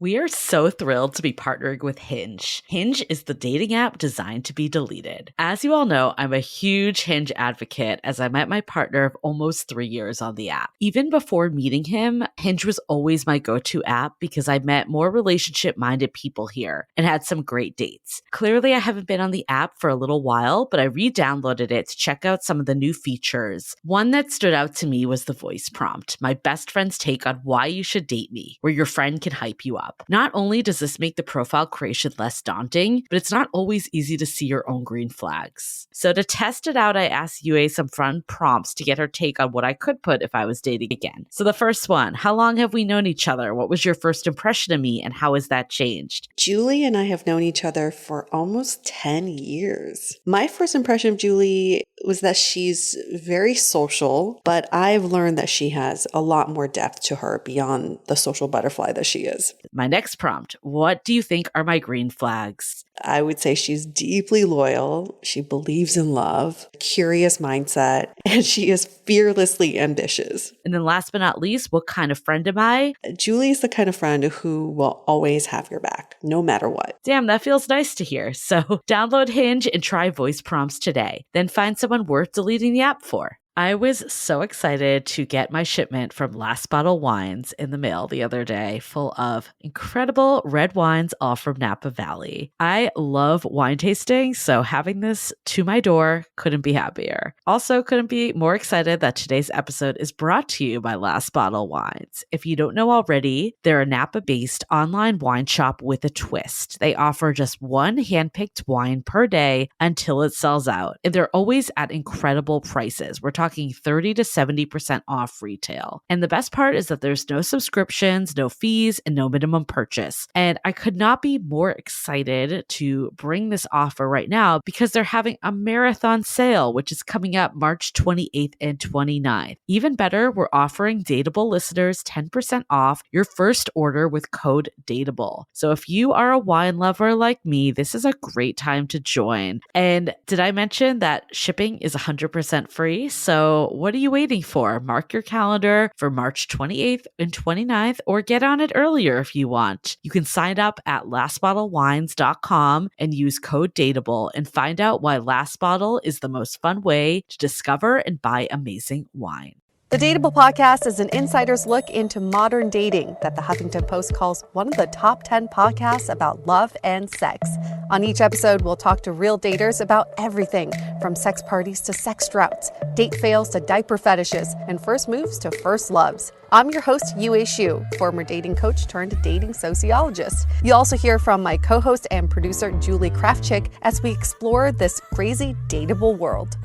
We are so thrilled to be partnering with Hinge. Hinge is the dating app designed to be deleted. As you all know, I'm a huge Hinge advocate as I met my partner of almost 3 years on the app. Even before meeting him, Hinge was always my go-to app because I met more relationship-minded people here and had some great dates. Clearly, I haven't been on the app for a little while, but I re-downloaded it to check out some of the new features. One that stood out to me was the voice prompt, my best friend's take on why you should date me, where your friend can hype you up. Not only does this make the profile creation less daunting, but it's not always easy to see your own green flags. So to test it out, I asked Yue some fun prompts to get her take on what I could put if I was dating again. So the first one, how long have we known each other? What was your first impression of me and how has that changed? Julie and I have known each other for almost 10 years. My first impression of Julie was that she's very social, but I've learned that she has a lot more depth to her beyond the social butterfly that she is. My next prompt, what do you think are my green flags? I would say she's deeply loyal. She believes in love, curious mindset, and she is fearlessly ambitious. And then last but not least, what kind of friend am I? Julie is the kind of friend who will always have your back, no matter what. Damn, that feels nice to hear. So download Hinge and try voice prompts today. Then find someone worth deleting the app for. I was so excited to get my shipment from Last Bottle Wines in the mail the other day, full of incredible red wines, all from Napa Valley. I love wine tasting, so having this to my door couldn't be happier. Also, couldn't be more excited that today's episode is brought to you by Last Bottle Wines. If you don't know already, they're a Napa-based online wine shop with a twist. They offer just one handpicked wine per day until it sells out, and they're always at incredible prices. We're talking 30 to 70% off retail. And the best part is that there's no subscriptions, no fees, and no minimum purchase. And I could not be more excited to bring this offer right now because they're having a marathon sale, which is coming up March 28th and 29th. Even better, we're offering Dateable listeners 10% off your first order with code DATEABLE. So if you are a wine lover like me, this is a great time to join. And did I mention that shipping is 100% free? So what are you waiting for? Mark your calendar for March 28th and 29th or get on it earlier if you want. You can sign up at lastbottlewines.com and use code DATEABLE and find out why Last Bottle is the most fun way to discover and buy amazing wine. The Dateable podcast is an insider's look into modern dating that the Huffington Post calls one of the top 10 podcasts about love and sex. On each episode, we'll talk to real daters about everything from sex parties to sex droughts, date fails to diaper fetishes, and first moves to first loves. I'm your host, Yue Xu, former dating coach turned dating sociologist. You'll also hear from my co-host and producer, Julie Krafchick, as we explore this crazy dateable world.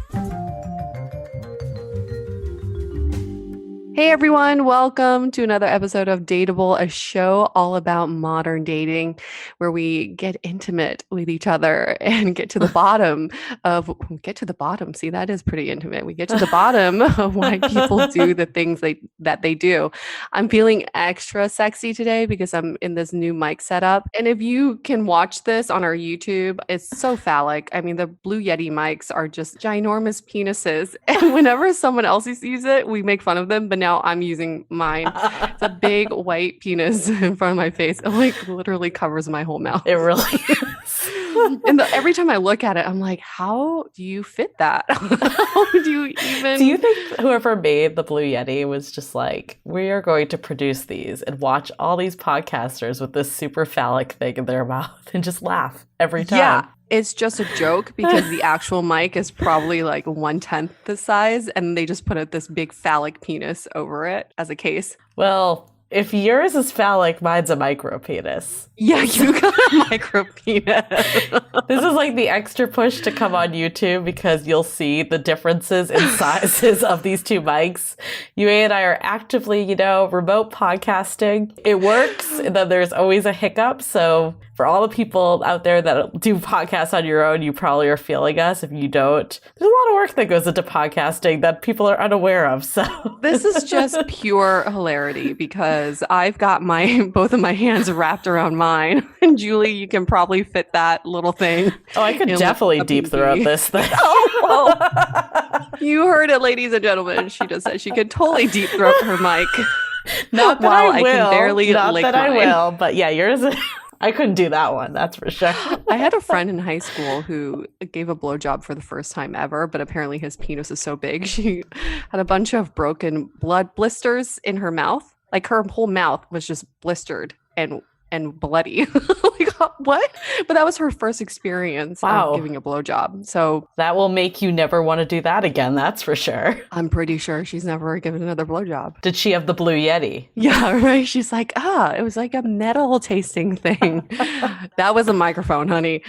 Hey everyone, welcome to another episode of Dateable, a show all about modern dating where we get intimate with each other and get to the bottom. See, that is pretty intimate. We get to the bottom of why people do the things that they do. I'm feeling extra sexy today because I'm in this new mic setup. And if you can watch this on our YouTube, it's so phallic. I mean, the Blue Yeti mics are just ginormous penises. And whenever someone else uses it, we make fun of them. But now I'm using mine. It's a big white penis in front of my face. It like literally covers my whole mouth. It really is. And every time I look at it, I'm like, how do you fit that? How do you even... Do you think whoever made the Blue Yeti was just like, we are going to produce these and watch all these podcasters with this super phallic thing in their mouth and just laugh every time? Yeah. It's just a joke because the actual mic is probably like 1/10 the size and they just put this big phallic penis over it as a case. Well, if yours is phallic, mine's a micro penis. Yeah, you got a micro penis. This is like the extra push to come on YouTube because you'll see the differences in sizes of these two mics. Yue and I are actively, remote podcasting. It works, and then there's always a hiccup. So for all the people out there that do podcasts on your own, you probably are feeling us. If you don't, there's a lot of work that goes into podcasting that people are unaware of. So this is just pure hilarity because I've got both of my hands wrapped around mine. And Julie, you can probably fit that little thing. Oh, I could definitely deep throat this thing. You heard it, ladies and gentlemen. She just said she could totally deep throat her mic. Not that While I I will. can barely Not lick that I mine. will. But yeah, yours. I couldn't do that one. That's for sure. I had a friend in high school who gave a blowjob for the first time ever, but apparently his penis is so big. She had a bunch of broken blood blisters in her mouth. Like her whole mouth was just blistered and bloody. Like, what? But that was her first experience Wow. of giving a blowjob. So that will make you never want to do that again. That's for sure. I'm pretty sure she's never given another blowjob. Did she have the Blue Yeti? Yeah, right. She's like, it was like a metal tasting thing. That was a microphone, honey.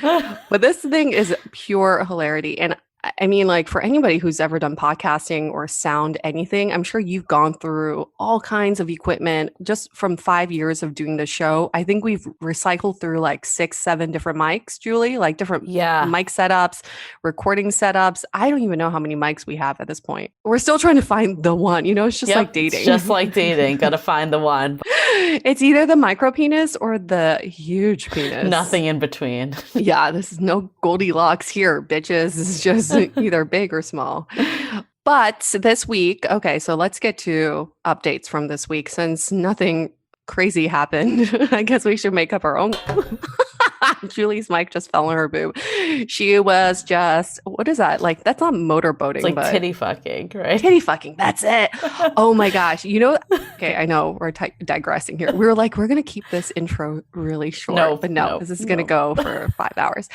But this thing is pure hilarity. And I mean, like, for anybody who's ever done podcasting or sound anything, I'm sure you've gone through all kinds of equipment just from 5 years of doing the show. I think we've recycled through like 6, 7 different mics, Julie, like different mic setups, recording setups. I don't even know how many mics we have at this point. We're still trying to find the one. You know, it's just like dating. It's just like dating. Got to find the one. It's either the micro penis or the huge penis. Nothing in between. Yeah, this is no Goldilocks here, bitches. It's just either big or small. But this week, okay, so let's get to updates from this week. Since nothing crazy happened, I guess we should make up our own. Julie's mic just fell on her boob. She was just, what is that? Like, that's not motorboating. It's like titty fucking, right? Titty fucking, that's it. Oh my gosh. You know, okay, I know we're digressing here. We were like, we're going to keep this intro really short. No, this is going to go for 5 hours.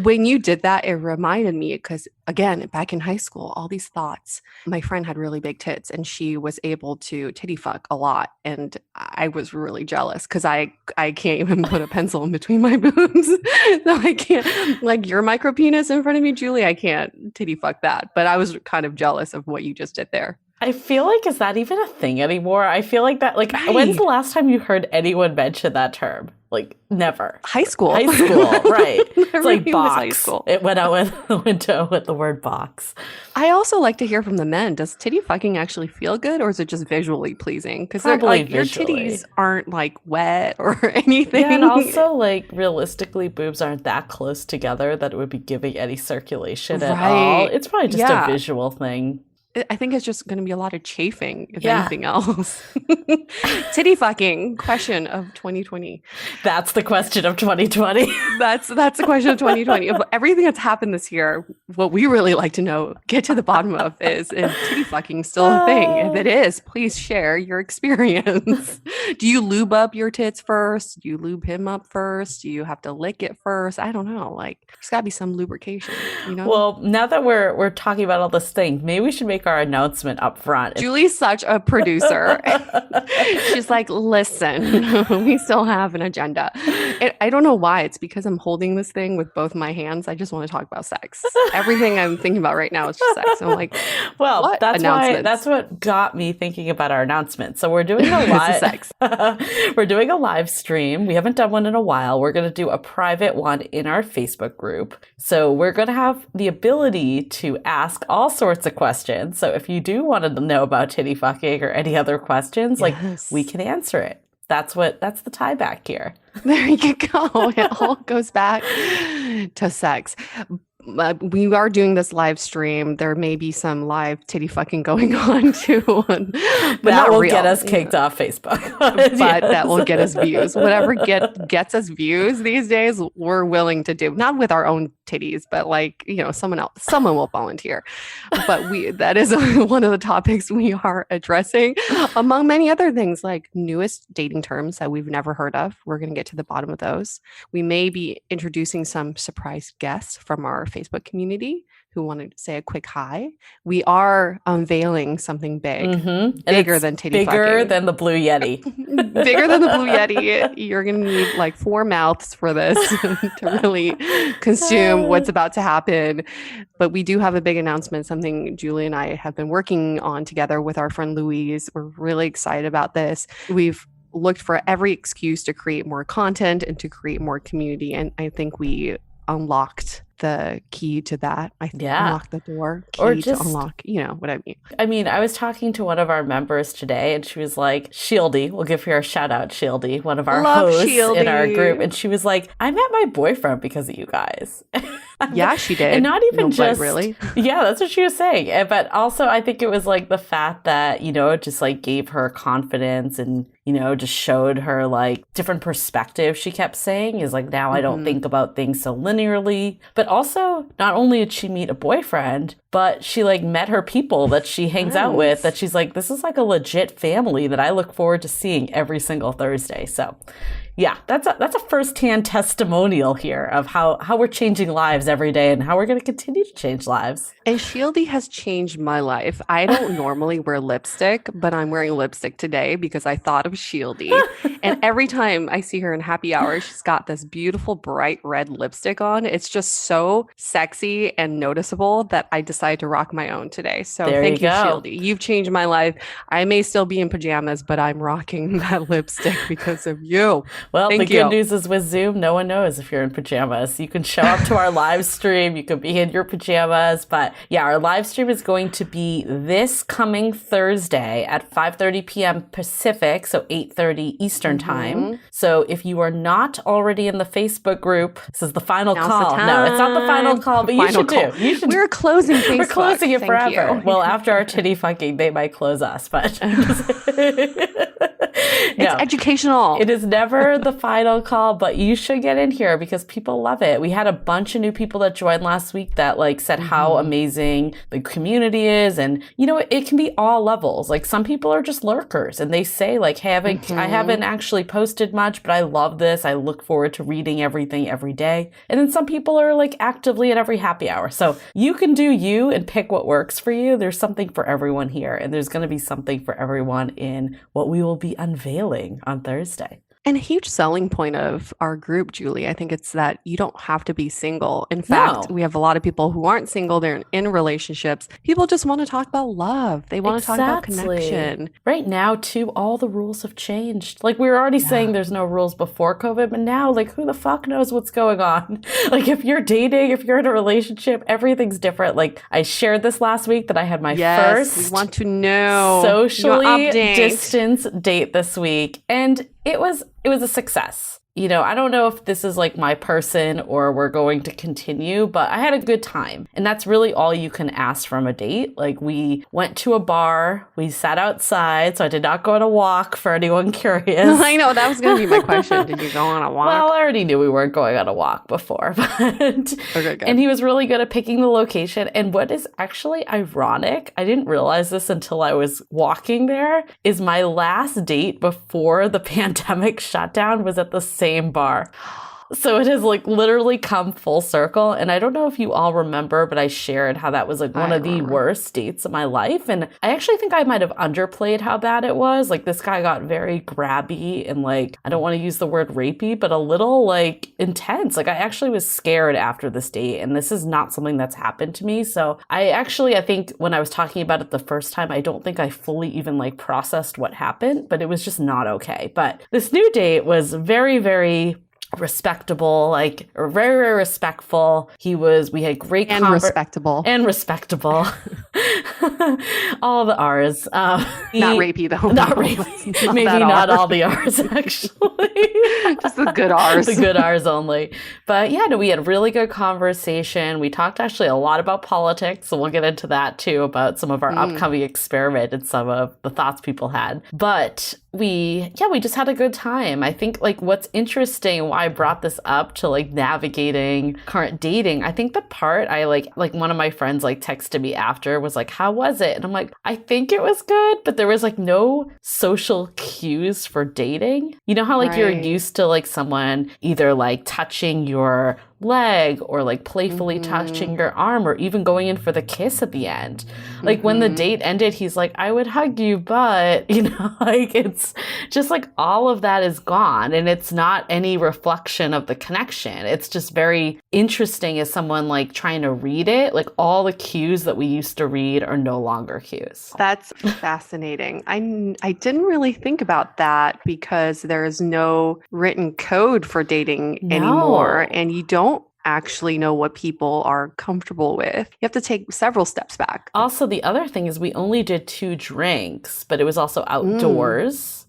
When you did that, it reminded me, because again, back in high school, all these thoughts. My friend had really big tits and she was able to titty fuck a lot. And I was really jealous because I can't even put a pencil in between my boobs. So I can't, like, your micro penis in front of me, Julie, I can't titty fuck that. But I was kind of jealous of what you just did there. I feel like, is that even a thing anymore? I feel like that, like, when's the last time you heard anyone mention that term? Like, never. High school, right? It's like box. High school. It went out with the window with the word box. I also like to hear from the men. Does titty fucking actually feel good, or is it just visually pleasing? Because like, your titties aren't like wet or anything. Yeah, and also, like, realistically, boobs aren't that close together that it would be giving any circulation at all. It's probably just a visual thing. I think it's just going to be a lot of chafing, if anything else. Titty fucking, question of 2020. That's the question of 2020. That's the question of 2020. Of everything that's happened this year, what we really like to know, get to the bottom of is titty fucking still a thing? If it is, please share your experience. Do you lube up your tits first? Do you lube him up first? Do you have to lick it first? I don't know. Like, there's got to be some lubrication, you know? Well, now that we're talking about all this thing, maybe we should make our announcement up front. Julie's such a producer. She's like, listen, we still have an agenda. I don't know why. It's because I'm holding this thing with both my hands. I just want to talk about sex. Everything I'm thinking about right now is just sex. I'm like, well, that's what got me thinking about our announcement. So we're doing a live we're doing a live stream. We haven't done one in a while. We're going to do a private one in our Facebook group. So we're going to have the ability to ask all sorts of questions. So if you do want to know about titty fucking or any other questions, like, we can answer it. That's the tie back here. There you go. It all goes back to sex. We are doing this live stream. There may be some live titty fucking going on too. But that will get us kicked off Facebook. But that will get us views. Whatever gets us views these days, we're willing to do. Not with our own titties, but like, you know, someone will volunteer. But that is one of the topics we are addressing, among many other things, like newest dating terms that we've never heard of. We're going to get to the bottom of those. We may be introducing some surprise guests from our Facebook community who wanted to say a quick hi. We are unveiling something big, bigger than titty fucking. Bigger than the Blue Yeti. Bigger than the Blue Yeti. You're going to need like 4 mouths for this to really consume what's about to happen. But we do have a big announcement, something Julie and I have been working on together with our friend Louise. We're really excited about this. We've looked for every excuse to create more content and to create more community. And I think we unlocked the key to that. I Yeah. unlocked the door, Or key to unlock, you know what I mean. I mean, I was talking to one of our members today and she was like, Shieldy, we'll give her a shout out, Shieldy, one of our Love hosts in our Shieldy. group. And she was like, I met my boyfriend because of you guys. Yeah, she did. And not even just really. Yeah, that's what she was saying. But also I think it was like the fact that, you know, it just like gave her confidence and, you know, just showed her like different perspectives. She kept saying is like, now I don't think about things so linearly. But also not only did she meet a boyfriend, but she like met her people that she hangs out with, that she's like, this is like a legit family that I look forward to seeing every single Thursday. So yeah, that's a firsthand testimonial here of how we're changing lives every day and how we're going to continue to change lives. And Shieldy has changed my life. I don't normally wear lipstick, but I'm wearing lipstick today because I thought of Shieldy. And every time I see her in happy hour, she's got this beautiful bright red lipstick on. It's just so sexy and noticeable that I decided to rock my own today. So thank you, Shieldy. You've changed my life. I may still be in pajamas, but I'm rocking that lipstick because of you. Well, the good news is with Zoom, no one knows if you're in pajamas. You can show up to our live stream. You could be in your pajamas. But yeah, our live stream is going to be this coming Thursday at 5:30 p.m. Pacific, so 8:30 Eastern time. So if you are not already in the Facebook group, this is the final call. No, it's not the final call, but you should do. We're closing Facebook. We're closing it forever. Well, after our titty fucking, they might close us, but... It's educational. It is never the final call, but you should get in here because people love it. We had a bunch of new people that joined last week that like said how amazing the community is. And, you know, it can be all levels. Like some people are just lurkers and they say like, hey, I haven't actually posted much, but I love this. I look forward to reading everything every day. And then some people are like actively at every happy hour. So you can do you and pick what works for you. There's something for everyone here. And there's going to be something for everyone in what we will be unveiling on Thursday. And a huge selling point of our group, Julie, I think it's that you don't have to be single. In fact, we have a lot of people who aren't single. They're in relationships. People just want to talk about love. They want to talk about connection. Right now, too, all the rules have changed. Like we were already saying there's no rules before COVID, but now like who the fuck knows what's going on? Like if you're dating, if you're in a relationship, everything's different. Like I shared this last week that I had my first we want to know socially distanced date this week. And it was a success. You know, I don't know if this is like my person or we're going to continue, but I had a good time. And that's really all you can ask from a date. Like we went to a bar, we sat outside, so I did not go on a walk for anyone curious. I know, that was going to be my question. Did you go on a walk? Well, I already knew we weren't going on a walk before, but okay, and he was really good at picking the location. And what is actually ironic, I didn't realize this until I was walking there, is my last date before the pandemic shutdown was at the same bar. So it has like literally come full circle. And I don't know if you all remember, but I shared how that was like one of the worst dates of my life. And I actually think I might have underplayed how bad it was. Like this guy got very grabby and like, I don't want to use the word rapey, but a little like intense. Like I actually was scared after this date. And this is not something that's happened to me. So I think when I was talking about it the first time, I don't think I fully even like processed what happened, but it was just not okay. But this new date was very, very respectable, like very, very respectful. We had great respectable. All the R's. Not rapey though. Not rapey. Maybe not all the R's actually. Just the good R's. The good R's only. But yeah, no, we had a really good conversation. We talked actually a lot about politics, so we'll get into that too, about some of our upcoming experiment and some of the thoughts people had. But we just had a good time. I think like what's interesting, why I brought this up to like navigating current dating, I think the part I like one of my friends like texted me after was like, how was it? And I'm like, I think it was good, but there was like no social cues for dating. You know how like you're used to like someone either like touching your leg or like playfully touching your arm or even going in for the kiss at the end. Like when the date ended, he's like, I would hug you, but you know, like it's just like all of that is gone and it's not any reflection of the connection. It's just very interesting as someone like trying to read it. Like all the cues that we used to read are no longer cues. That's fascinating. I didn't really think about that because there is no written code for dating anymore, and you don't actually know what people are comfortable with. You have to take several steps back. Also, the other thing is we only did 2 drinks, but it was also outdoors.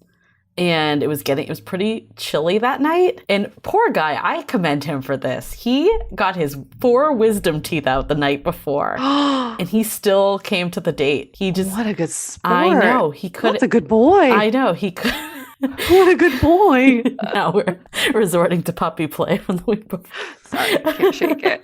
And it was pretty chilly that night. And poor guy, I commend him for this. He got his 4 wisdom teeth out the night before. And he still came to the date. What a good sport. I know. He could. That's a good boy. I know. He could. What a good boy. Now we're resorting to puppy play from the week before. Sorry, I can't shake it.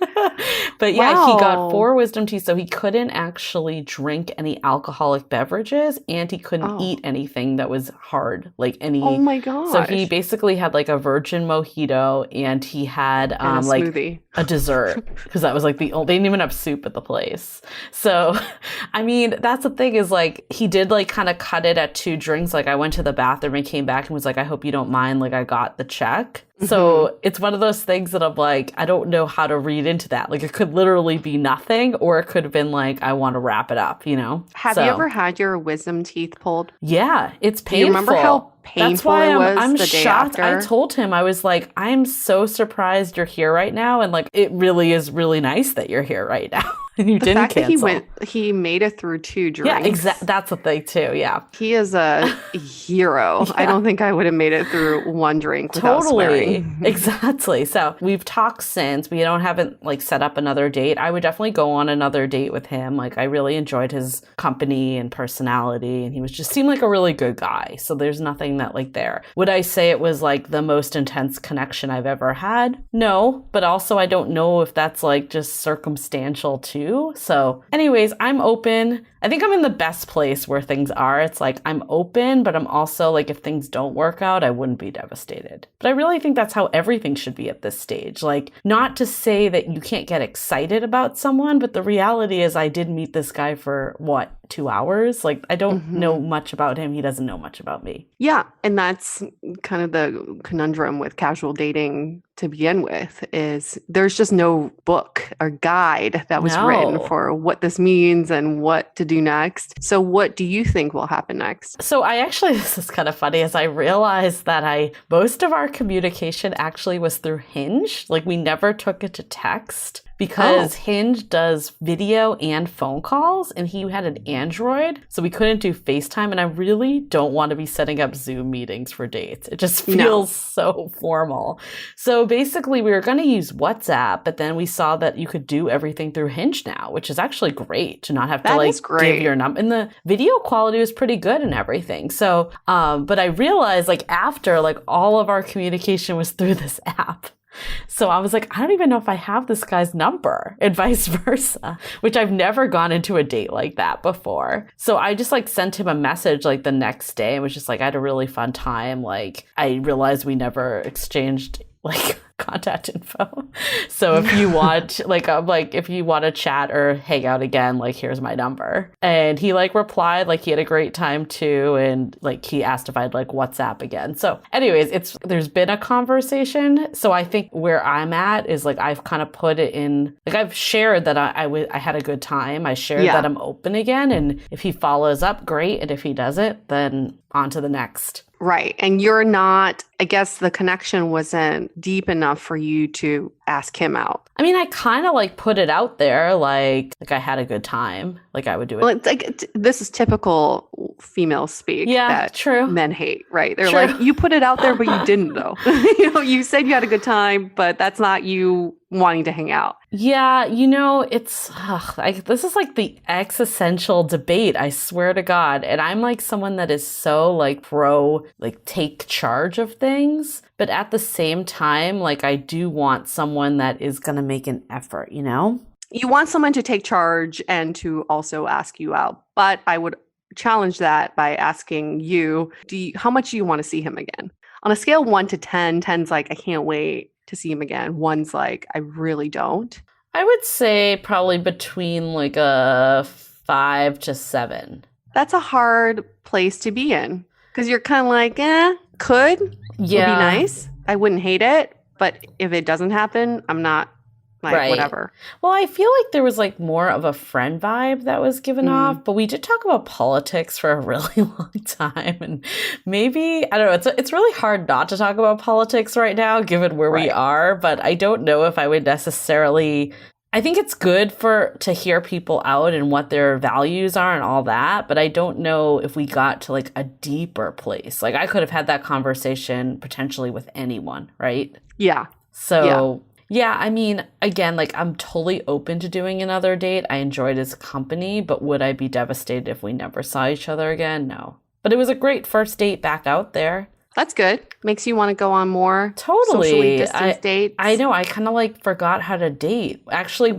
But yeah, he got 4 wisdom teeth, so he couldn't actually drink any alcoholic beverages, and he couldn't eat anything that was hard, like any. Oh my gosh. So he basically had like a virgin mojito, and he had and a like smoothie. A dessert, because that was like they didn't even have soup at the place. So, I mean, that's the thing is like he did like kind of cut it at 2 drinks. Like I went to the bathroom and came back and was like, I hope you don't mind. Like I got the check. So it's one of those things that I'm like, I don't know how to read into that. Like it could literally be nothing, or it could have been like, I want to wrap it up, you know? Have you ever had your wisdom teeth pulled? Yeah, it's painful. Do you remember how painful That's why it was I'm the day shocked. after? I told him, I was like, I'm so surprised you're here right now. And like, it really is really nice that you're here right now. And you didn't cancel. That he made it through 2 drinks. Yeah, exactly. That's the thing too. Yeah. He is a hero. Yeah. I don't think I would have made it through 1 drink without swearing. Exactly. So we've talked since. We haven't like set up another date. I would definitely go on another date with him. Like I really enjoyed his company and personality, and he seemed like a really good guy. So there's nothing that like there. Would I say it was like the most intense connection I've ever had? No, but also I don't know if that's like just circumstantial too. So anyways, I'm open. I think I'm in the best place where things are. It's like I'm open, but I'm also like if things don't work out, I wouldn't be devastated. But I really think that's how everything should be at this stage. Like not to say that you can't get excited about someone, but the reality is I did meet this guy for 2 hours? Like I don't know much about him. He doesn't know much about me. Yeah. And that's kind of the conundrum with casual dating to begin with, is there's just no book or guide that was written for what this means and what to do next. So what do you think will happen next? So this is kind of funny, as I realized that most of our communication actually was through Hinge. Like we never took it to text. Because Hinge does video and phone calls, and he had an Android, so we couldn't do FaceTime, and I really don't want to be setting up Zoom meetings for dates. It just feels so formal. So basically, we were going to use WhatsApp, but then we saw that you could do everything through Hinge now, which is actually great to not have to give your number. And the video quality was pretty good and everything. So, but I realized after all of our communication was through this app. So I was like, I don't even know if I have this guy's number, and vice versa, which I've never gone into a date like that before. So I just sent him a message the next day and was just I had a really fun time. I realized we never exchanged contact info. So if you want, if you want to chat or hang out again, here's my number. And he replied, he had a great time too. And he asked if I'd WhatsApp again. So anyways, there's been a conversation. So I think where I'm at is I've kind of put it in, I've shared that I had a good time. I shared that I'm open again. And if he follows up, great. And if he doesn't, then on to the next. Right. And you're not, I guess the connection wasn't deep enough for you to ask him out. I mean, I kind of put it out there, I had a good time. I would do it. Well, this is typical female speak. Yeah, true. Men hate, right? They're you put it out there, but you didn't though. You said you had a good time, but that's not you wanting to hang out. Yeah, it's this is the existential debate, I swear to God. And I'm someone that is so pro take charge of things, but at the same time I do want someone that is going to make an effort, You want someone to take charge and to also ask you out, but I would challenge that by asking you, how much do you want to see him again? On a scale 1 to 10, 10's I can't wait to see him again. 1's I really don't. I would say probably between a 5 to 7. That's a hard place to be in because you're kind of could be nice. I wouldn't hate it, but if it doesn't happen, I'm not like Right. whatever. Well, I feel like there was like more of a friend vibe that was given off, but we did talk about politics for a really long time. And maybe, I don't know, it's really hard not to talk about politics right now, given where we are. But I don't know if I would necessarily, I think it's good to hear people out and what their values are and all that. But I don't know if we got to like a deeper place. Like I could have had that conversation potentially with anyone, right? Yeah. So... Yeah, I mean, again, like I'm totally open to doing another date. I enjoyed his company, but would I be devastated if we never saw each other again? No. But it was a great first date back out there. That's good. Makes you want to go on more Totally. socially distanced dates. I know. I kind of like forgot how to date. Actually,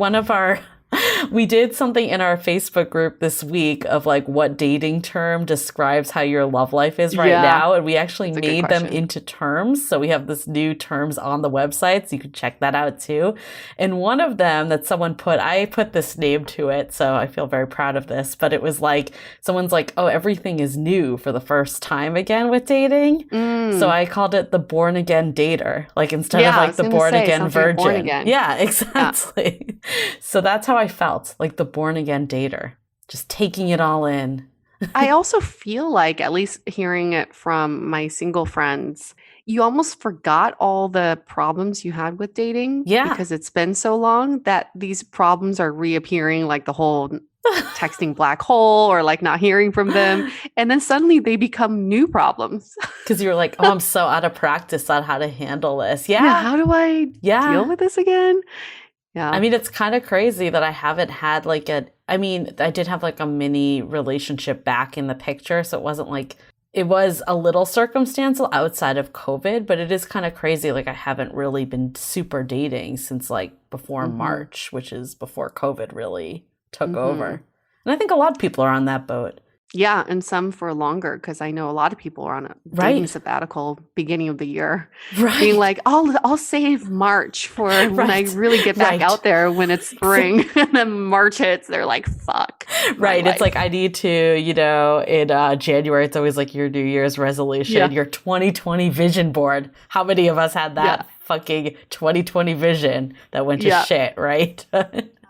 we did something in our Facebook group this week of like what dating term describes how your love life is right now. And we actually made them into terms. So we have this new terms on the website. So you can check that out too. And one of them that someone I put this name to it. So I feel very proud of this. But it was like, someone's like, oh, everything is new for the first time again with dating. So I called it the born again dater. Like instead of like the born again virgin. Born again. Yeah, exactly. Yeah. So that's how I felt, like the born again dater, just taking it all in. I also feel like, at least hearing it from my single friends, you almost forgot all the problems you had with dating. Yeah. Because it's been so long that these problems are reappearing, like the whole texting black hole or like not hearing from them. And then suddenly they become new problems. Because you're like, oh, I'm so out of practice on how to handle this. Yeah. How do I deal with this again? Yeah. I mean, it's kind of crazy that I haven't had like I did have like a mini relationship back in the picture. So it wasn't like, it was a little circumstantial outside of COVID, but it is kind of crazy. Like I haven't really been super dating since like before March, which is before COVID really took over. And I think a lot of people are on that boat. Yeah, and some for longer, because I know a lot of people are on a dating sabbatical beginning of the year. Right. Being like, I'll save March for when I really get back out there when it's spring. And then March hits, they're like, fuck. Right. It's like, I need to, in January, it's always like your New Year's resolution, your 2020 vision board. How many of us had that fucking 2020 vision that went to shit, right?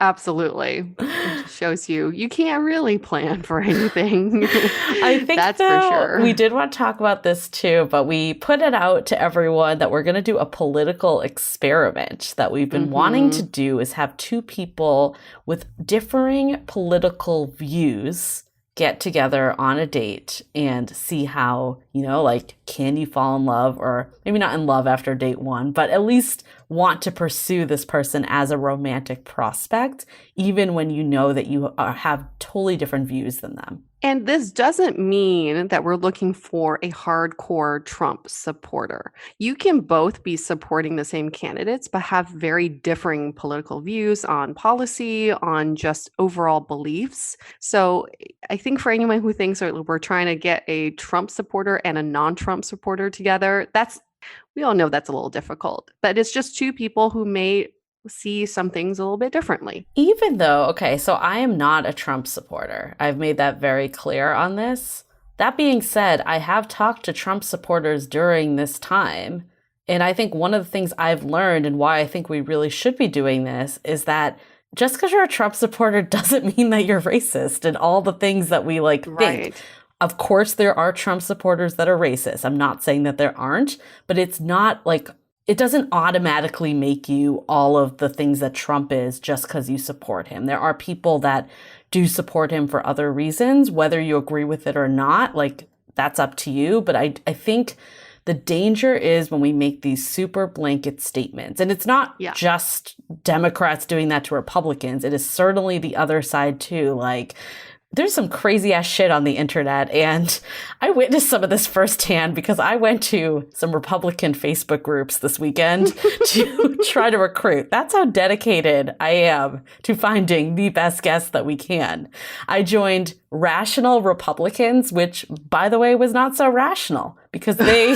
Absolutely. It shows you can't really plan for anything. I think that's for sure. We did want to talk about this too, but we put it out to everyone that we're going to do a political experiment that we've been wanting to do, is have two people with differing political views get together on a date and see how, like, can you fall in love, or maybe not in love after date one, but at least want to pursue this person as a romantic prospect, even when you know that you have totally different views than them. And this doesn't mean that we're looking for a hardcore Trump supporter. You can both be supporting the same candidates, but have very differing political views on policy, on just overall beliefs. So I think for anyone who thinks that we're trying to get a Trump supporter and a non-Trump supporter together, we all know that's a little difficult. But it's just two people who may see some things a little bit differently. Even though, okay, so I am not a Trump supporter. I've made that very clear on this. That being said, I have talked to Trump supporters during this time. And I think one of the things I've learned, and why I think we really should be doing this, is that just because you're a Trump supporter doesn't mean that you're racist and all the things that we think. Of course, there are Trump supporters that are racist. I'm not saying that there aren't, but it's not like, it doesn't automatically make you all of the things that Trump is just because you support him. There are people that do support him for other reasons, whether you agree with it or not, like that's up to you. But I think the danger is when we make these super blanket statements, and it's not just Democrats doing that to Republicans. It is certainly the other side too. Like, there's some crazy ass shit on the internet, and I witnessed some of this firsthand because I went to some Republican Facebook groups this weekend to try to recruit. That's how dedicated I am to finding the best guests that we can. I joined Rational Republicans, which, by the way, was not so rational because what a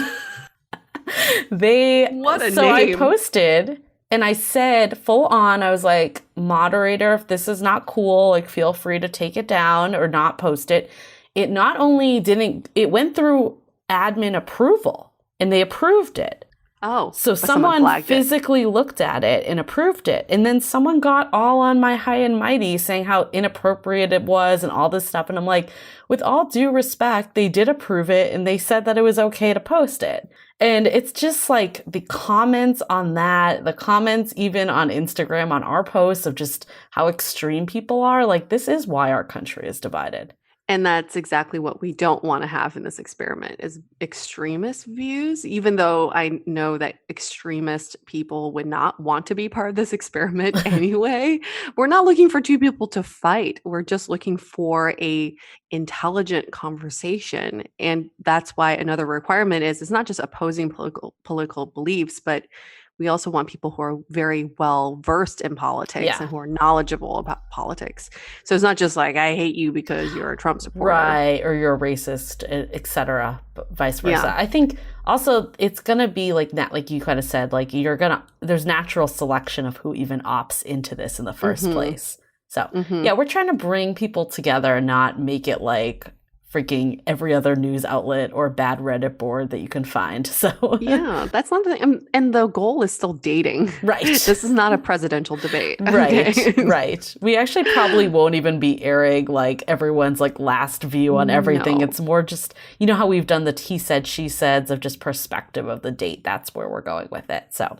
name. I posted. And I said full on, I was like, moderator, if this is not cool, like feel free to take it down or not post it. It not only it went through admin approval and they approved it. Oh, So but someone someone flagged it. physically looked at it and approved it. And then someone got all on my high and mighty saying how inappropriate it was and all this stuff. And I'm like, with all due respect, they did approve it and they said that it was okay to post it. And it's just like the comments on that, the comments even on Instagram on our posts of just how extreme people are, like this is why our country is divided. And that's exactly what we don't want to have in this experiment is extremist views, even though I know that extremist people would not want to be part of this experiment anyway. We're not looking for two people to fight. We're just looking for a intelligent conversation. And that's why another requirement is it's not just opposing political beliefs, but we also want people who are very well versed in politics and who are knowledgeable about politics. So it's not just like, I hate you because you're a Trump supporter. Right, or you're a racist, etc., vice versa. Yeah. I think also it's going to be like that, like you kind of said, like there's natural selection of who even opts into this in the first place. So yeah, we're trying to bring people together and not make it like freaking every other news outlet or bad Reddit board that you can find. So yeah, that's not the thing. And the goal is still dating. Right. This is not a presidential debate. Right. Okay? Right. We actually probably won't even be airing like everyone's like last view on everything. No. It's more just, you know how we've done the he said, she said of just perspective of the date. That's where we're going with it. So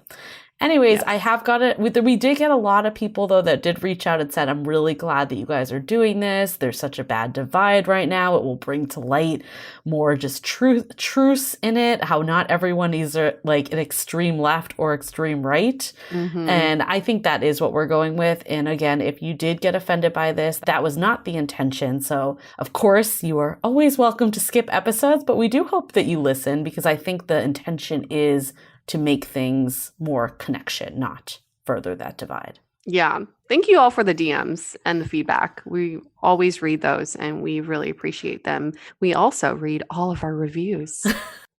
anyways, I have got it. We did get a lot of people, though, that did reach out and said, I'm really glad that you guys are doing this. There's such a bad divide right now. It will bring to light more just truths in it, how not everyone is like an extreme left or extreme right. And I think that is what we're going with. And again, if you did get offended by this, that was not the intention. So, of course, you are always welcome to skip episodes, but we do hope that you listen because I think the intention is to make things more connection, not further that divide. Yeah. Thank you all for the DMs and the feedback. We always read those and we really appreciate them. We also read all of our reviews.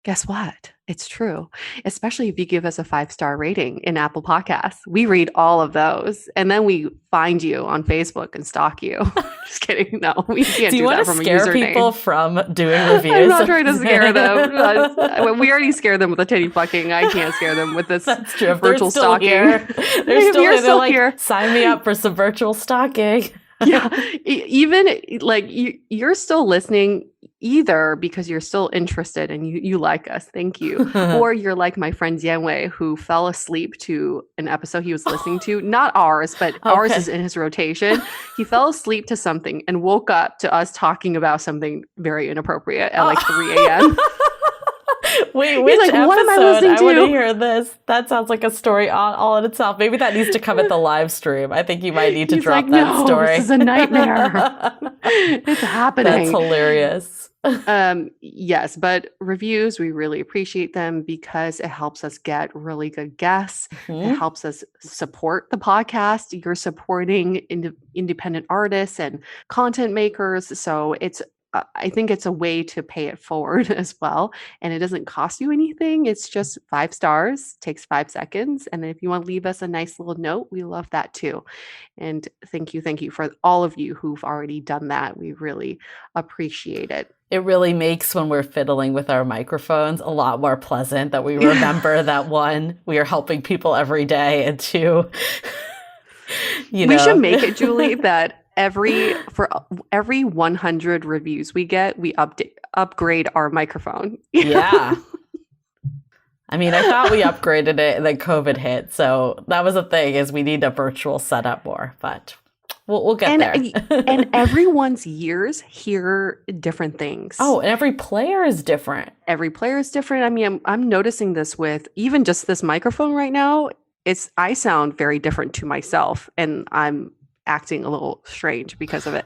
Guess what? It's true. Especially if you give us a 5-star rating in Apple Podcasts. We read all of those. And then we find you on Facebook and stalk you. Just kidding. No, we can't do that from a username. Do you want to scare people from doing reviews? I'm not trying to scare them. We already scared them with the titty plucking. I can't scare them with this virtual stalking. They're still here. They're like, here. Sign me up for some virtual stalking. Yeah. Even like you're still listening either because you're still interested and you like us. Thank you. Or you're like my friend Yanwei who fell asleep to an episode he was listening to. Not ours, but ours is in his rotation. He fell asleep to something and woke up to us talking about something very inappropriate at like 3 a.m. Wait, which episode? What am I listening to? I want to hear this. That sounds like a story all in itself. Maybe that needs to come at the live stream. I think you might need to drop that story. This is a nightmare. It's happening. That's hilarious. Yes, but reviews, we really appreciate them because it helps us get really good guests. It helps us support the podcast. You're supporting independent artists and content makers. So I think it's a way to pay it forward as well. And it doesn't cost you anything. It's just 5 stars, takes 5 seconds. And then if you want to leave us a nice little note, we love that too. And thank you for all of you who've already done that. We really appreciate it. It really makes when we're fiddling with our microphones a lot more pleasant that we remember that one, we are helping people every day, and two, we should make it, Julie, that for every 100 reviews we get, we upgrade our microphone. Yeah. I mean, I thought we upgraded it and then COVID hit. So that was the thing, is we need a virtual setup more, but we'll get there. And everyone's ears hear different things. Oh, and every player is different. I mean, I'm noticing this with even just this microphone right now. I sound very different to myself, and I'm acting a little strange because of it.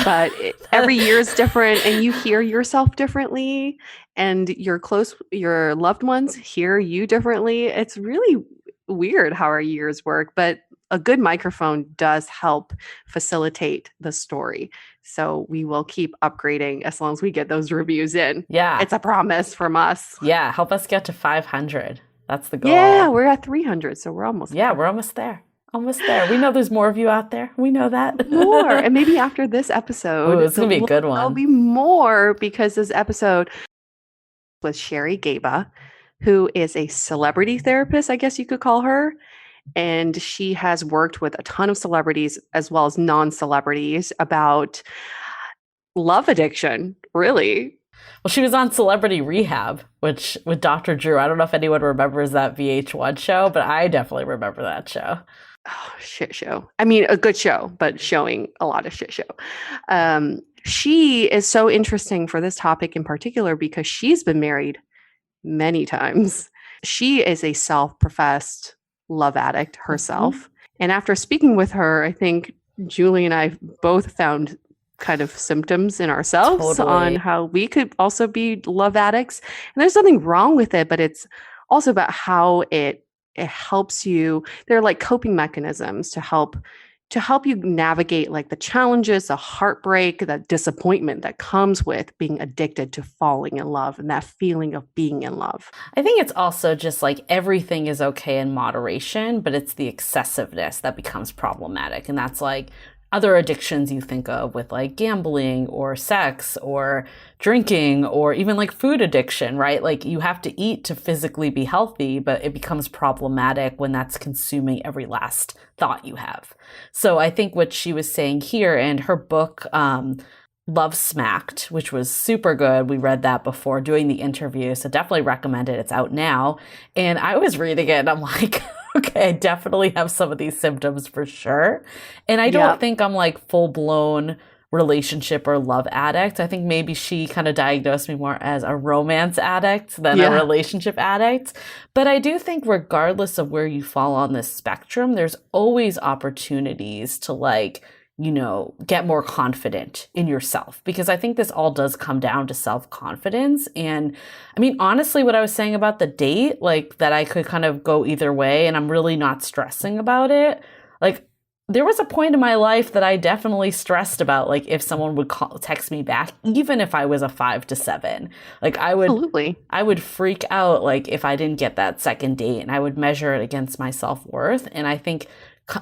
But every year is different, and you hear yourself differently, and your loved ones hear you differently. It's really weird how our ears work, but a good microphone does help facilitate the story. So we will keep upgrading as long as we get those reviews in. Yeah. It's a promise from us. Yeah. Help us get to 500. That's the goal. Yeah. We're at 300. So we're almost there. We're almost there. Almost there. We know there's more of you out there. We know that. More. And maybe after this episode. Ooh, it's going to be a good one. There'll be more because this episode with Sherry Gaba, who is a celebrity therapist, I guess you could call her. And she has worked with a ton of celebrities as well as non-celebrities about love addiction, really. Well, she was on Celebrity Rehab, which with Dr. Drew. I don't know if anyone remembers that VH1 show, but I definitely remember that show. Oh, shit show. I mean, a good show, but showing a lot of shit show. She is so interesting for this topic in particular because she's been married many times. She is a self-professed love addict herself. Mm-hmm. And after speaking with her, I think Julie and I both found kind of symptoms in ourselves on how we could also be love addicts. And there's nothing wrong with it, but it's also about how it helps you. They're like coping mechanisms to help you navigate like the challenges, the heartbreak, the disappointment that comes with being addicted to falling in love and that feeling of being in love. I think it's also just like everything is okay in moderation, but it's the excessiveness that becomes problematic. And that's like other addictions you think of with like gambling or sex or drinking or even like food addiction, right? Like you have to eat to physically be healthy, but it becomes problematic when that's consuming every last thought you have. So I think what she was saying here, and her book, Love Smacked, which was super good. We read that before doing the interview, so definitely recommend it. It's out now. And I was reading it and I'm like, okay, I definitely have some of these symptoms for sure. And I don't think I'm like full-blown relationship or love addict. I think maybe she kind of diagnosed me more as a romance addict than a relationship addict. But I do think regardless of where you fall on this spectrum, there's always opportunities to like, you know, get more confident in yourself, because I think this all does come down to self-confidence. And I mean, honestly, what I was saying about the date, like that I could kind of go either way and I'm really not stressing about it. Like there was a point in my life that I definitely stressed about, like if someone would text me back, even if I was a 5 to 7, like I would freak out, like if I didn't get that second date, and I would measure it against my self-worth. And I think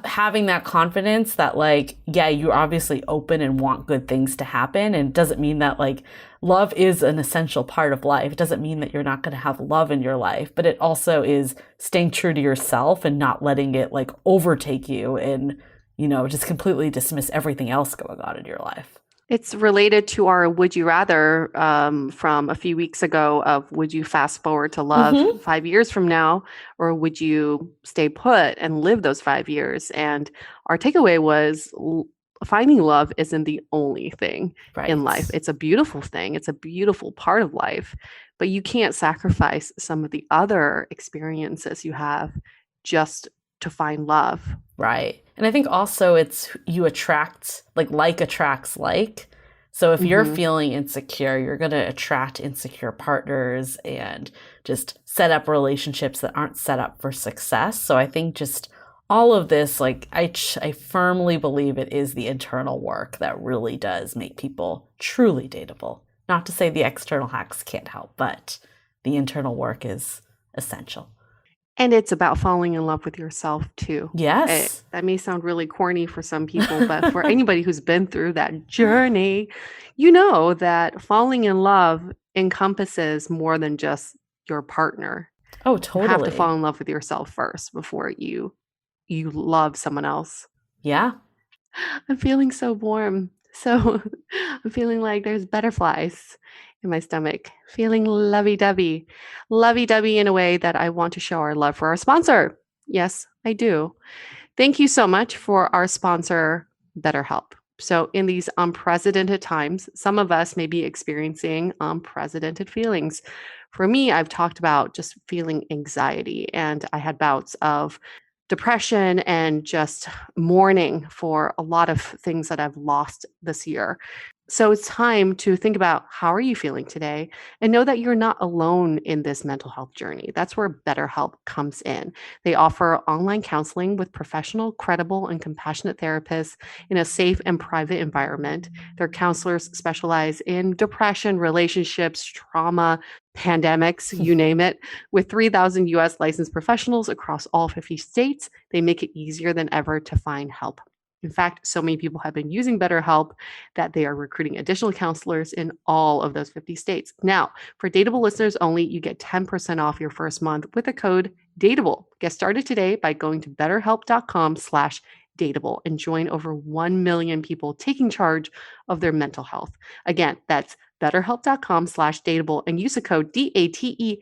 having that confidence that like, yeah, you're obviously open and want good things to happen. And it doesn't mean that like love is an essential part of life. It doesn't mean that you're not going to have love in your life, but it also is staying true to yourself and not letting it like overtake you and, you know, just completely dismiss everything else going on in your life. It's related to our Would You Rather from a few weeks ago of would you fast forward to love 5 years from now, or would you stay put and live those 5 years? And our takeaway was finding love isn't the only thing in life. It's a beautiful thing. It's a beautiful part of life, but you can't sacrifice some of the other experiences you have just to find love. Right. And I think also it's you attract, like attracts like. So if you're feeling insecure, you're going to attract insecure partners and just set up relationships that aren't set up for success. So I think just all of this, like I firmly believe it is the internal work that really does make people truly dateable. Not to say the external hacks can't help, but the internal work is essential. And it's about falling in love with yourself too. Yes. That may sound really corny for some people, but for anybody who's been through that journey, you know that falling in love encompasses more than just your partner. Oh, totally. You have to fall in love with yourself first before you love someone else. Yeah. I'm feeling so warm. So I'm feeling like there's butterflies in my stomach, feeling lovey-dovey in a way that I want to show our love for our sponsor. Yes, I do. Thank you so much for our sponsor, BetterHelp. So in these unprecedented times, some of us may be experiencing unprecedented feelings. For me, I've talked about just feeling anxiety, and I had bouts of depression and just mourning for a lot of things that I've lost this year. So it's time to think about how are you feeling today and know that you're not alone in this mental health journey. That's where BetterHelp comes in. They offer online counseling with professional, credible, and compassionate therapists in a safe and private environment. Their counselors specialize in depression, relationships, trauma, pandemics, you name it. With 3,000 US licensed professionals across all 50 states, they make it easier than ever to find help. In fact, so many people have been using BetterHelp that they are recruiting additional counselors in all of those 50 states. Now, for Dateable listeners only, you get 10% off your first month with the code DATEABLE. Get started today by going to betterhelp.com/dateable and join over 1 million people taking charge of their mental health. Again, that's betterhelp.com/dateable and use the code DATEABLE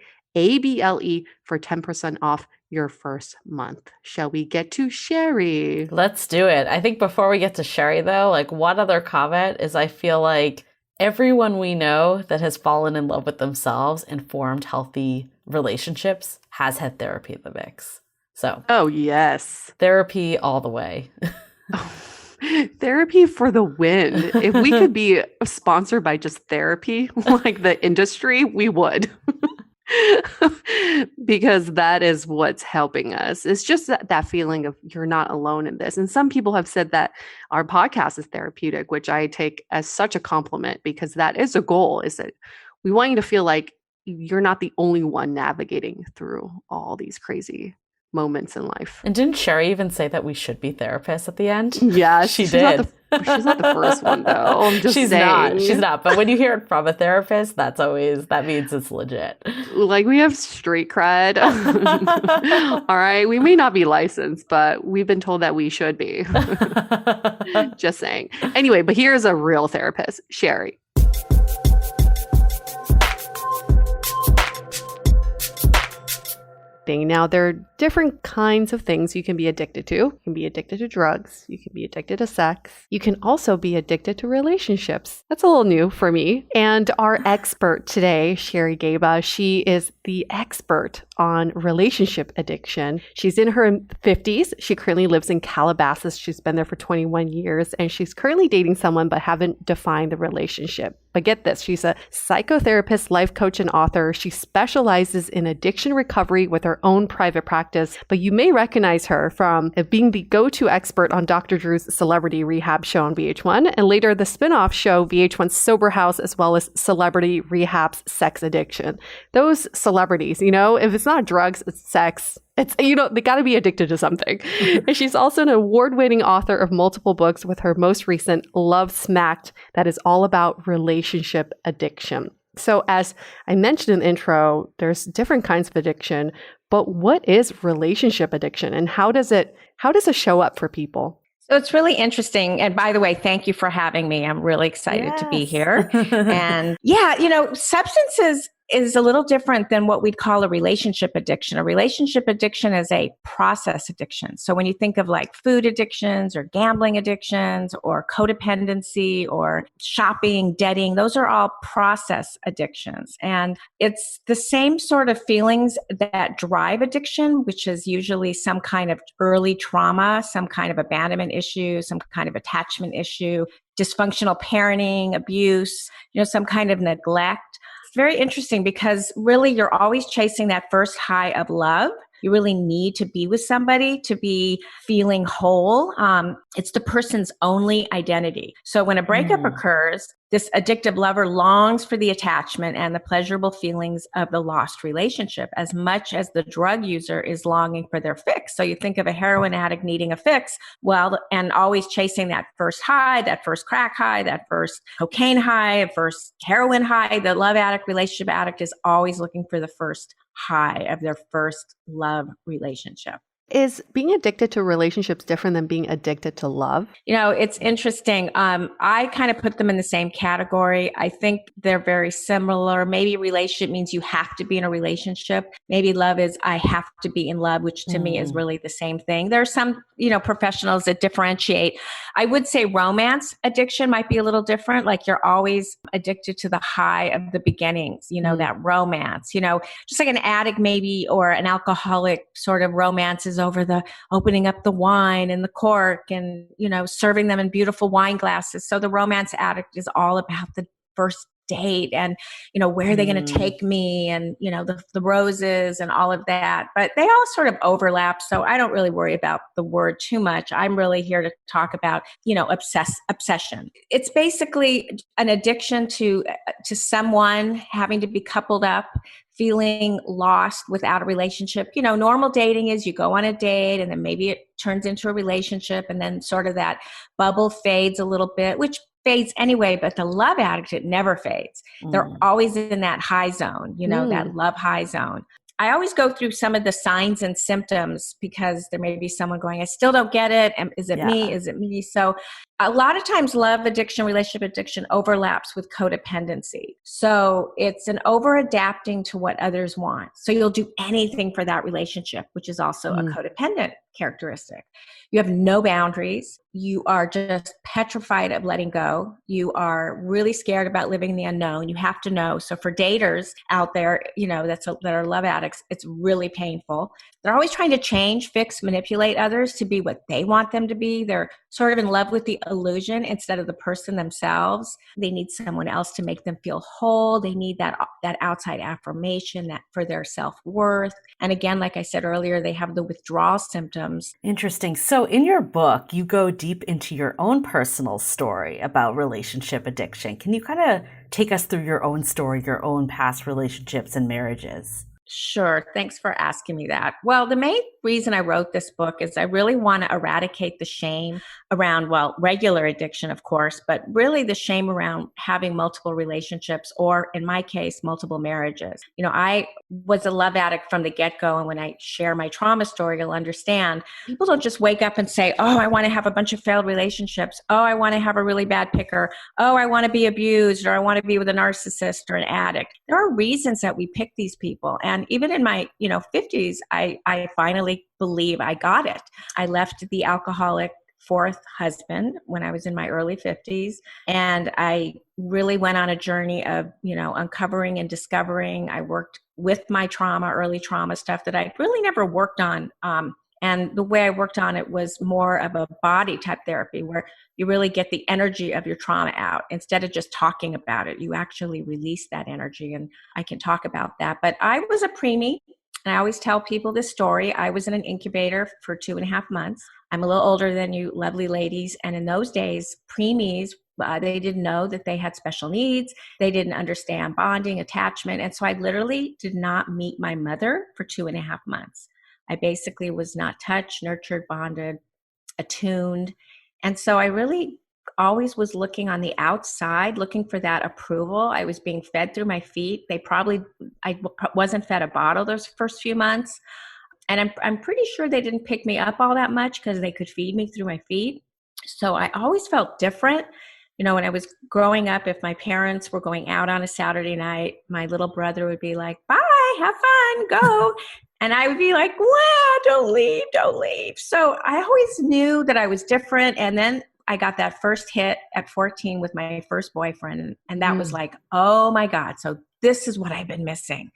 for 10% off your first month. Shall we get to Sherry? Let's do it. I think before we get to Sherry, though, like one other comment is I feel like everyone we know that has fallen in love with themselves and formed healthy relationships has had therapy in the mix. So, oh, yes. Therapy all the way. Therapy for the win. If we could be sponsored by just therapy, like the industry, we would. Because that is what's helping us. It's just that feeling of you're not alone in this. And some people have said that our podcast is therapeutic, which I take as such a compliment because that is a goal, is that we want you to feel like you're not the only one navigating through all these crazy moments in life. And didn't Sherry even say that we should be therapists at the end? Yeah, she did. She's not the first one, though. I'm just saying. She's not. But when you hear it from a therapist, that means it's legit. Like, we have street cred. All right. We may not be licensed, but we've been told that we should be. Just saying. Anyway, but here's a real therapist, Sherry. Now, there are different kinds of things you can be addicted to. You can be addicted to drugs. You can be addicted to sex. You can also be addicted to relationships. That's a little new for me. And our expert today, Sherry Gaba, she is the expert on relationship addiction. She's in her 50s. She currently lives in Calabasas. She's been there for 21 years, and she's currently dating someone but haven't defined the relationship. But get this, she's a psychotherapist, life coach, and author. She specializes in addiction recovery with her own private practice, but you may recognize her from being the go-to expert on Dr. Drew's Celebrity Rehab show on VH1, and later the spin-off show VH1's Sober House, as well as Celebrity Rehab's Sex Addiction. Those celebrities, if it's not drugs, it's sex. It's, they got to be addicted to something. And she's also an award-winning author of multiple books, with her most recent, Love Smacked, that is all about relationship addiction. So as I mentioned in the intro, there's different kinds of addiction, but what is relationship addiction and how does it show up for people? So it's really interesting. And by the way, thank you for having me. I'm really excited to be here. And substances is a little different than what we'd call a relationship addiction. A relationship addiction is a process addiction. So when you think of like food addictions or gambling addictions or codependency or shopping, debting, those are all process addictions. And it's the same sort of feelings that drive addiction, which is usually some kind of early trauma, some kind of abandonment issue, some kind of attachment issue, dysfunctional parenting, abuse, some kind of neglect. It's very interesting because really you're always chasing that first high of love. You really need to be with somebody to be feeling whole. It's the person's only identity. So when a breakup occurs, this addictive lover longs for the attachment and the pleasurable feelings of the lost relationship as much as the drug user is longing for their fix. So you think of a heroin addict needing a fix, and always chasing that first high, that first crack high, that first cocaine high, first heroin high. The love addict, relationship addict is always looking for the first high of their first love relationship. Is being addicted to relationships different than being addicted to love? It's interesting. I kind of put them in the same category. I think they're very similar. Maybe relationship means you have to be in a relationship. Maybe love is I have to be in love, which to me is really the same thing. There are some, professionals that differentiate. I would say romance addiction might be a little different. Like you're always addicted to the high of the beginnings, that romance, just like an addict maybe, or an alcoholic sort of romance is over the opening up the wine and the cork and, serving them in beautiful wine glasses. So the romance addict is all about the first date and, where are they going to take me and, the roses and all of that. But they all sort of overlap. So I don't really worry about the word too much. I'm really here to talk about, obsession. It's basically an addiction to someone having to be coupled up, feeling lost without a relationship. You know, normal dating is you go on a date and then maybe it turns into a relationship and then sort of that bubble fades a little bit, which fades anyway, but the love addict, it never fades. They're always in that high zone, you know, that love high zone. I always go through some of the signs and symptoms because there may be someone going, I still don't get it. Is it me? Is it me? So a lot of times love addiction, relationship addiction overlaps with codependency. So it's an over adapting to what others want. So you'll do anything for that relationship, which is also a codependent characteristic. You have no boundaries. You are just petrified of letting go. You are really scared about living in the unknown. You have to know. So for daters out there, you know, that are love addicts, it's really painful. They're always trying to change, fix, manipulate others to be what they want them to be. They're sort of in love with the illusion instead of the person themselves. They need someone else to make them feel whole. They need that outside affirmation that for their self-worth. And again, like I said earlier, they have the withdrawal symptoms. Interesting. So in your book, you go deep into your own personal story about relationship addiction. Can you kind of take us through your own story, your own past relationships and marriages? Sure. Thanks for asking me that. Well, the main reason I wrote this book is I really want to eradicate the shame around, well, regular addiction, of course, but really the shame around having multiple relationships or, in my case, multiple marriages. You know, I was a love addict from the get-go. And when I share my trauma story, you'll understand people don't just wake up and say, oh, I want to have a bunch of failed relationships. Oh, I want to have a really bad picker. Oh, I want to be abused, or I want to be with a narcissist or an addict. There are reasons that we pick these people. And even in my, 50s, I finally believe I got it. I left the alcoholic fourth husband when I was in my early 50s. And I really went on a journey of, uncovering and discovering. I worked with my trauma, early trauma stuff that I really never worked on. And the way I worked on it was more of a body type therapy where you really get the energy of your trauma out. Instead of just talking about it, you actually release that energy. And I can talk about that. But I was a preemie. And I always tell people this story. I was in an incubator for 2.5 months. I'm a little older than you lovely ladies. And in those days, preemies, they didn't know that they had special needs. They didn't understand bonding, attachment. And so I literally did not meet my mother for 2.5 months. I basically was not touched, nurtured, bonded, attuned. And so I really always was looking on the outside, looking for that approval. I was being fed through my feet. I wasn't fed a bottle those first few months. And I'm pretty sure they didn't pick me up all that much because they could feed me through my feet. So I always felt different. When I was growing up, if my parents were going out on a Saturday night, my little brother would be like, bye, have fun, go. And I would be like, wow, don't leave. So I always knew that I was different. And then I got that first hit at 14 with my first boyfriend. And that was like, oh my God. So this is what I've been missing.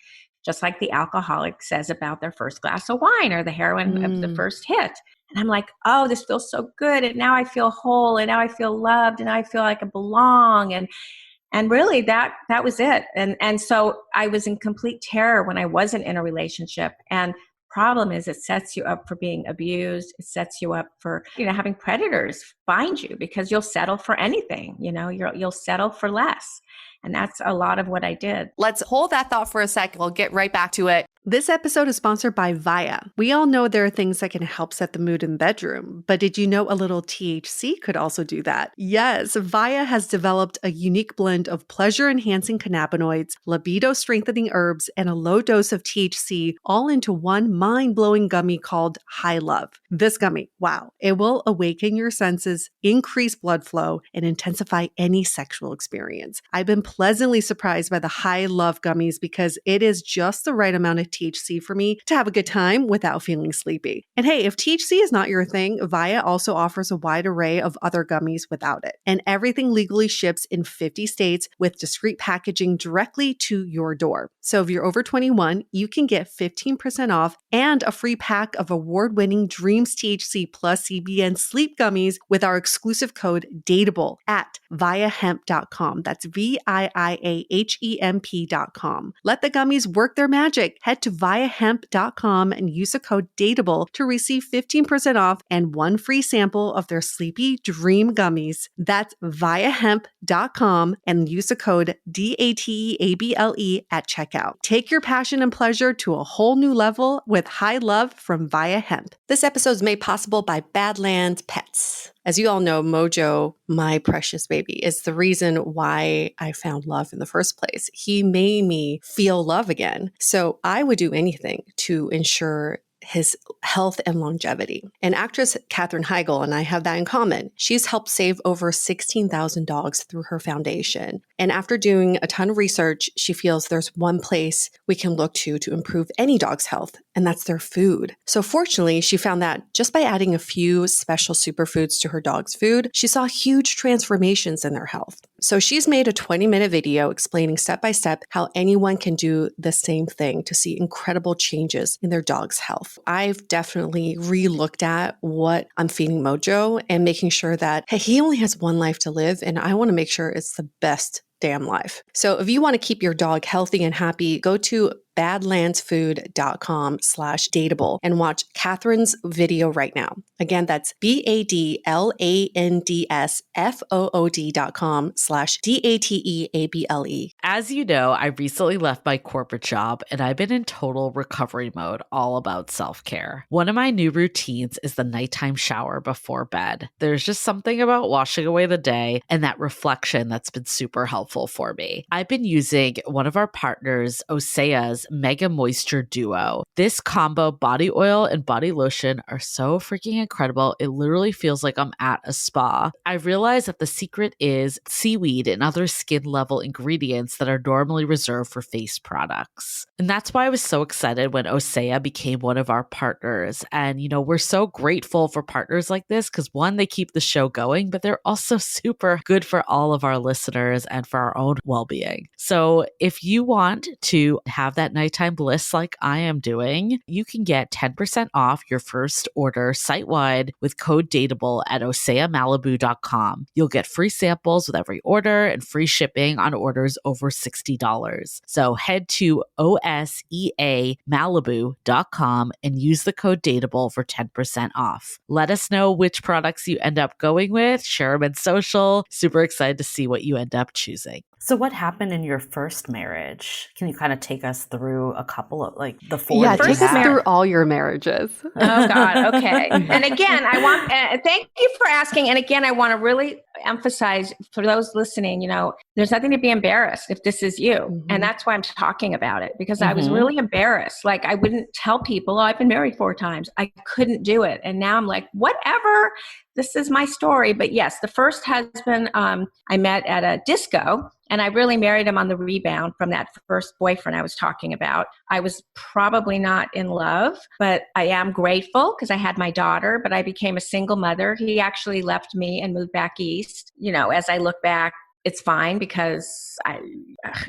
Just like the alcoholic says about their first glass of wine or the heroin of the first hit. And I'm like, oh, this feels so good. And now I feel whole. And now I feel loved. And I feel like I belong. And really that was it. And so I was in complete terror when I wasn't in a relationship. And problem is it sets you up for being abused. It sets you up for, having predators find you because you'll settle for anything, you'll settle for less. And that's a lot of what I did. Let's hold that thought for a sec. We'll get right back to it. This episode is sponsored by Via. We all know there are things that can help set the mood in the bedroom, but did you know a little THC could also do that? Yes, Via has developed a unique blend of pleasure-enhancing cannabinoids, libido-strengthening herbs, and a low dose of THC all into one mind-blowing gummy called High Love. This gummy, wow, it will awaken your senses, increase blood flow, and intensify any sexual experience. I've been pleasantly surprised by the High Love gummies because it is just the right amount of THC for me to have a good time without feeling sleepy. And hey, if THC is not your thing, Via also offers a wide array of other gummies without it. And everything legally ships in 50 states with discreet packaging directly to your door. So if you're over 21, you can get 15% off and a free pack of award-winning Dreams THC plus CBN sleep gummies with our exclusive code DATEABLE at viahemp.com. That's VIAHEMP.com. VIIAHEMP.com. Let the gummies work their magic. Head to viahemp.com and use the code DATEABLE to receive 15% off and one free sample of their Sleepy Dream gummies. That's viahemp.com and use the code DATEABLE at checkout. Take your passion and pleasure to a whole new level with high love from Via Hemp. This episode is made possible by Badlands Pets. As you all know, Mojo, my precious baby, is the reason why I found love in the first place. He made me feel love again. So I would do anything to ensure his health and longevity. And actress Katherine Heigl and I have that in common. She's helped save over 16,000 dogs through her foundation. And after doing a ton of research, she feels there's one place we can look to improve any dog's health, and that's their food. So fortunately, she found that just by adding a few special superfoods to her dog's food, she saw huge transformations in their health. So she's made a 20-minute video explaining step by step how anyone can do the same thing to see incredible changes in their dog's health. I've definitely re-looked at what I'm feeding Mojo and making sure that, hey, he only has one life to live, and I want to make sure it's the best damn life. So if you want to keep your dog healthy and happy, go to badlandsfood.com/dateable and watch Catherine's video right now. Again, that's badlandsfood.com/dateable. As you know, I recently left my corporate job and I've been in total recovery mode, all about self-care. One of my new routines is the nighttime shower before bed. There's just something about washing away the day and that reflection that's been super helpful for me. I've been using one of our partners, Osea's Mega Moisture Duo. This combo body oil and body lotion are so freaking incredible. It literally feels like I'm at a spa. I realized that the secret is seaweed and other skin level ingredients that are normally reserved for face products. And that's why I was so excited when Osea became one of our partners. And, you know, we're so grateful for partners like this because one, they keep the show going, but they're also super good for all of our listeners and for our own well-being. So if you want to have that nighttime bliss like I am doing, you can get 10% off your first order site-wide with code DATEABLE at oseamalibu.com. You'll get free samples with every order and free shipping on orders over $60. So head to oseamalibu.com and use the code DATEABLE for 10% off. Let us know which products you end up going with. Share them in social. Super excited to see what you end up choosing. So what happened in your first marriage? Can you kind of take us through a couple of like the four? Yeah, that take you us had? through all your marriages. Oh God. Okay. And again, I want, thank you for asking. And again, I want to really emphasize for those listening, you know, there's nothing to be embarrassed if this is you. Mm-hmm. And that's why I'm talking about it, because I was really embarrassed. Like I wouldn't tell people, oh, I've been married 4 times. I couldn't do it. And now I'm like, whatever, this is my story. But yes, the first husband I met at a disco. And I really married him on the rebound from that first boyfriend I was talking about. I was probably not in love, but I am grateful because I had my daughter, but I became a single mother. He actually left me and moved back east. You know, as I look back, it's fine because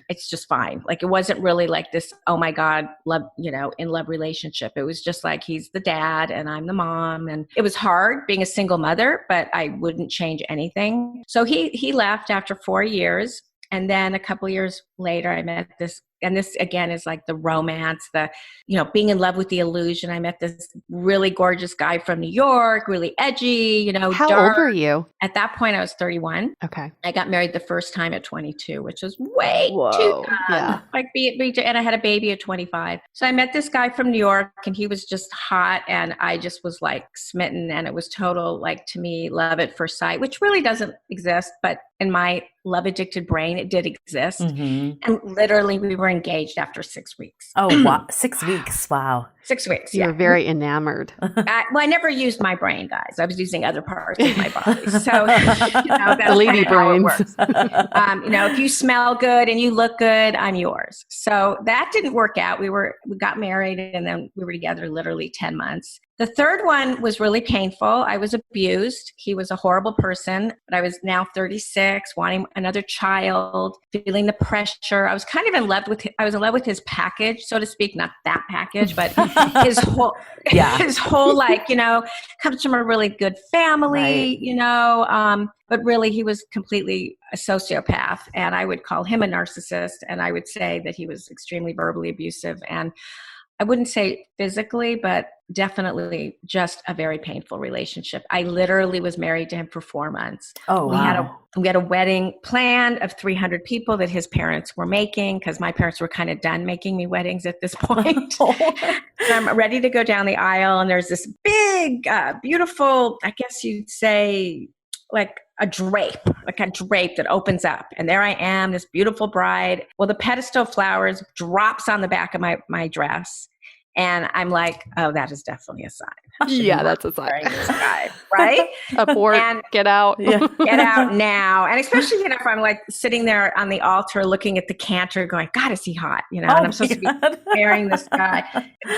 it's just fine. Like it wasn't really like this, oh my God, love, you know, in love relationship. It was just like, he's the dad and I'm the mom. And it was hard being a single mother, but I wouldn't change anything. So he left after 4 years. And then a couple of years later, I met this, and this again is like the romance, the, you know, being in love with the illusion. I met this really gorgeous guy from New York, really edgy, you know. How dark. old were you? At that point, I was 31. Okay. I got married the first time at 22, which was way too young. Yeah. Like, and I had a baby at 25. So I met this guy from New York, and he was just hot, and I just was like smitten, and it was total, like, to me, love at first sight, which really doesn't exist, but in my love addicted brain, it did exist. And literally we were engaged after 6 weeks. Oh, wow. 6 weeks. Wow. 6 weeks. You Yeah. were very enamored. I never used my brain, guys. I was using other parts of my body. So, you know, that's The lady how it brains. works. You know, if you smell good and you look good, I'm yours. So that didn't work out. We got married and then we were together literally 10 months. The third one was really painful. I was abused. He was a horrible person, but I was now 36, wanting another child, feeling the pressure. I was kind of in love with his package, so to speak, not that package, but his whole, his whole, like, comes from a really good family, right. But really he was completely a sociopath, and I would call him a narcissist, and I would say that he was extremely verbally abusive, and I wouldn't say physically, but definitely just a very painful relationship. I literally was married to him for 4 months. Oh, wow. We had a wedding planned of 300 people that his parents were making, because my parents were kind of done making me weddings at this point. So I'm ready to go down the aisle, and there's this big, beautiful, I guess you'd say, like a drape that opens up. And there I am, this beautiful bride. Well, the pedestal of flowers drops on the back of my dress. And I'm like, oh, that is definitely a sign. Yeah, that's a sign. This guy, right? Abort, and get out. Yeah. Get out now. And especially, if I'm like sitting there on the altar looking at the cantor going, God, is he hot? And I'm supposed to be marrying this guy.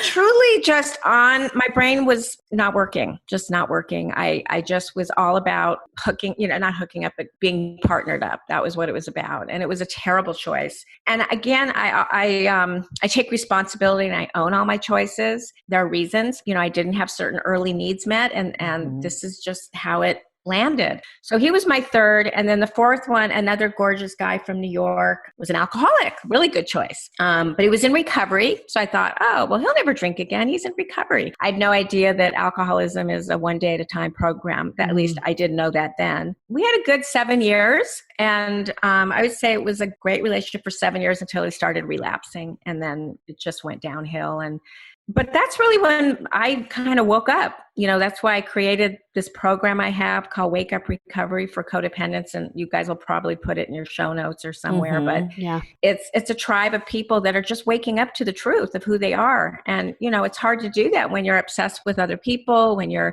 Truly my brain was not working, just not working. I just was all about not hooking up, but being partnered up. That was what it was about. And it was a terrible choice. And again, I take responsibility, and I own all my choices. There are reasons, I didn't have certain early needs met, and this is just how it landed. So he was my third. And then the fourth one, another gorgeous guy from New York, was an alcoholic. Really good choice. But he was in recovery. So I thought, oh, well, he'll never drink again. He's in recovery. I had no idea that alcoholism is a 1 day at a time program. At least I didn't know that then. We had a good 7 years. And I would say it was a great relationship for 7 years until he started relapsing. And then it just went downhill. But that's really when I kind of woke up. That's why I created this program I have called Wake Up Recovery for Codependents. And you guys will probably put it in your show notes or somewhere. But it's a tribe of people that are just waking up to the truth of who they are. And, it's hard to do that when you're obsessed with other people, when you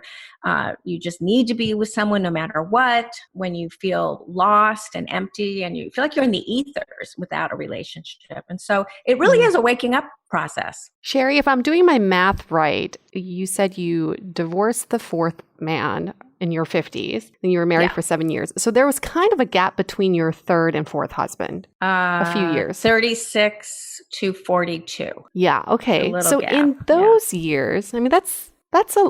just need to be with someone no matter what, when you feel lost and empty and you feel like you're in the ethers without a relationship. And so it really is a waking up process. Sherry, if I'm doing my math right, you said you divorced the fourth man in your 50s, and you were married for 7 years. So there was kind of a gap between your third and fourth husband, a few years. 36 to 42. Yeah. Okay. So gap. In those years, I mean, that's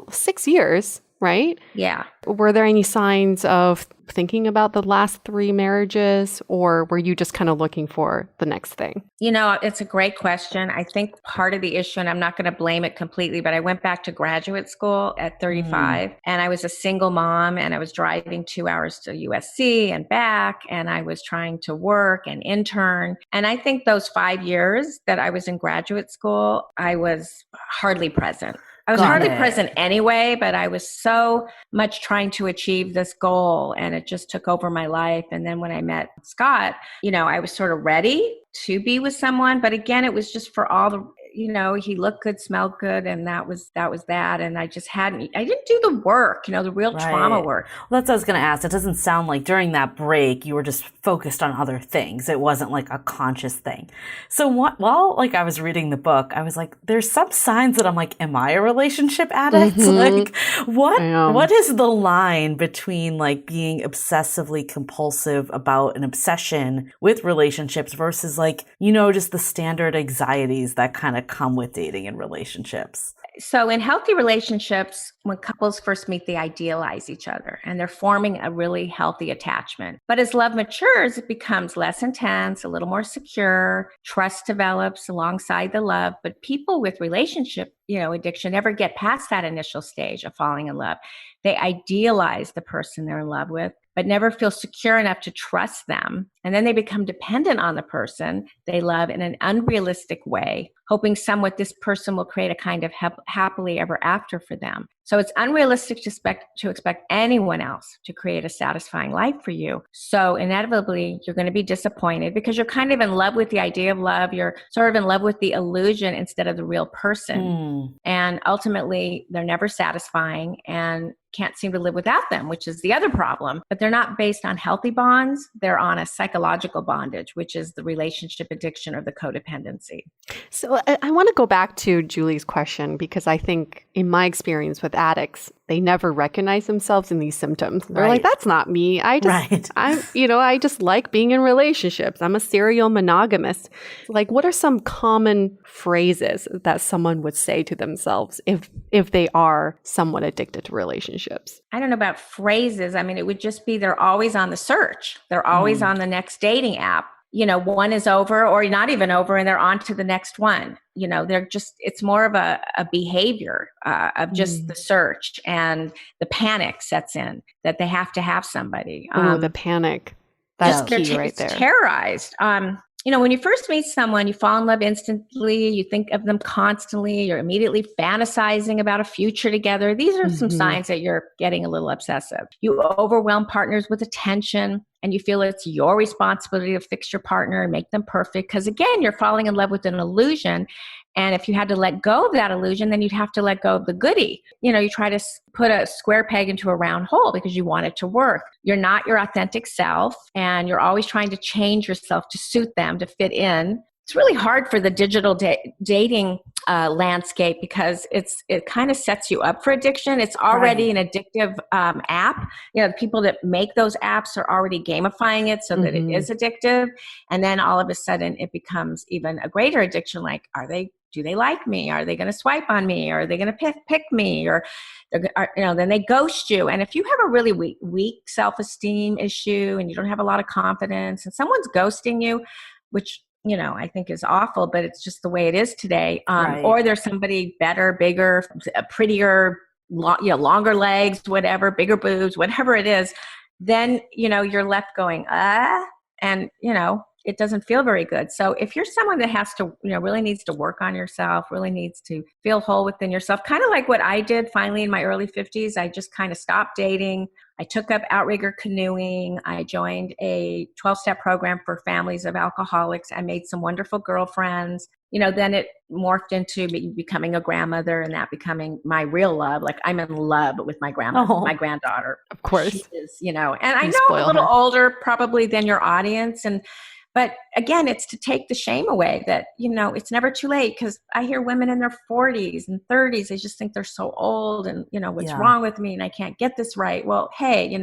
6 years, right? Yeah. Were there any signs of thinking about the last 3 marriages, or were you just kind of looking for the next thing? It's a great question. I think part of the issue, and I'm not going to blame it completely, but I went back to graduate school at 35 and I was a single mom, and I was driving 2 hours to USC and back, and I was trying to work and intern. And I think those 5 years that I was in graduate school, I was hardly present. I was hardly present anyway, but I was so much trying to achieve this goal, and it just took over my life. And then when I met Scott, I was sort of ready to be with someone. But again, it was just for all the, he looked good, smelled good. And that was that. And I didn't do the work, the real trauma work. Well, that's what I was going to ask. It doesn't sound like during that break, you were just focused on other things. It wasn't like a conscious thing. So while I was reading the book, I was like, there's some signs that I'm like, am I a relationship addict? Like what is the line between like being obsessively compulsive about an obsession with relationships versus like, just the standard anxieties that kind of come with dating and relationships? So in healthy relationships, when couples first meet, they idealize each other and they're forming a really healthy attachment. But as love matures, it becomes less intense, a little more secure, trust develops alongside the love. But people with relationship, addiction never get past that initial stage of falling in love. They idealize the person they're in love with, but never feel secure enough to trust them. And then they become dependent on the person they love in an unrealistic way, hoping somewhat this person will create a kind of happily ever after for them. So it's unrealistic to expect anyone else to create a satisfying life for you. So inevitably, you're going to be disappointed because you're kind of in love with the idea of love. You're sort of in love with the illusion instead of the real person. And ultimately, they're never satisfying and can't seem to live without them, which is the other problem. But they're not based on healthy bonds. They're on a psychological bondage, which is the relationship addiction or the codependency. So I want to go back to Julie's question, because I think in my experience with addicts, they never recognize themselves in these symptoms. They're like, that's not me. I just like being in relationships. I'm a serial monogamist. Like, what are some common phrases that someone would say to themselves if they are somewhat addicted to relationships? I don't know about phrases. I mean, it would just be they're always on the search. They're always on the next dating app. One is over or not even over and they're on to the next one. It's more of a behavior of just the search, and the panic sets in that they have to have somebody. The panic. That's key right there. Terrorized. When you first meet someone, you fall in love instantly. You think of them constantly. You're immediately fantasizing about a future together. These are some signs that you're getting a little obsessive. You overwhelm partners with attention, and you feel it's your responsibility to fix your partner and make them perfect. Because again, you're falling in love with an illusion. And if you had to let go of that illusion, then you'd have to let go of the goodie. You try to put a square peg into a round hole because you want it to work. You're not your authentic self, and you're always trying to change yourself to suit them, to fit in. It's really hard for the digital dating landscape because it kind of sets you up for addiction. It's already an addictive app. The people that make those apps are already gamifying it so that it is addictive. And then all of a sudden it becomes even a greater addiction. Like, do they like me? Are they going to swipe on me? Are they going to pick me? Or, then they ghost you. And if you have a really weak self-esteem issue and you don't have a lot of confidence and someone's ghosting you, which I think is awful, but it's just the way it is today. Or there's somebody better, bigger, prettier, longer legs, whatever, bigger boobs, whatever it is, then, you're left going, and, it doesn't feel very good. So if you're someone that has to, really needs to work on yourself, really needs to feel whole within yourself, kind of like what I did finally in my early 50s, I just kind of stopped dating. I took up outrigger canoeing. I joined a 12-step program for families of alcoholics. I made some wonderful girlfriends. Then it morphed into becoming a grandmother, and that becoming my real love. Like, I'm in love with my my granddaughter. Of course. She is, and I know I'm a little older probably than your audience. But again, it's to take the shame away that, it's never too late, because I hear women in their 40s and 30s, they just think they're so old and, what's wrong with me and I can't get this right. Well, hey,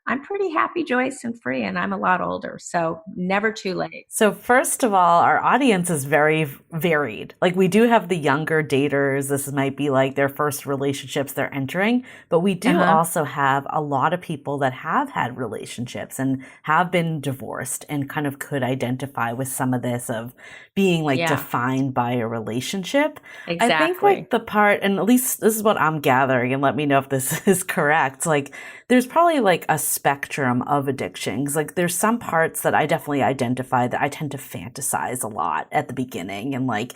I'm pretty happy, Joyce, and free, and I'm a lot older. So never too late. So first of all, our audience is very varied. Like, we do have the younger daters. This might be like their first relationships they're entering, but we do also have a lot of people that have had relationships and have been divorced and kind of could identify with some of this of being defined by a relationship. Exactly. I think like the part, and at least this is what I'm gathering, and let me know if this is correct. Like, there's probably like a spectrum of addictions. Like, there's some parts that I definitely identify that I tend to fantasize a lot at the beginning. And like,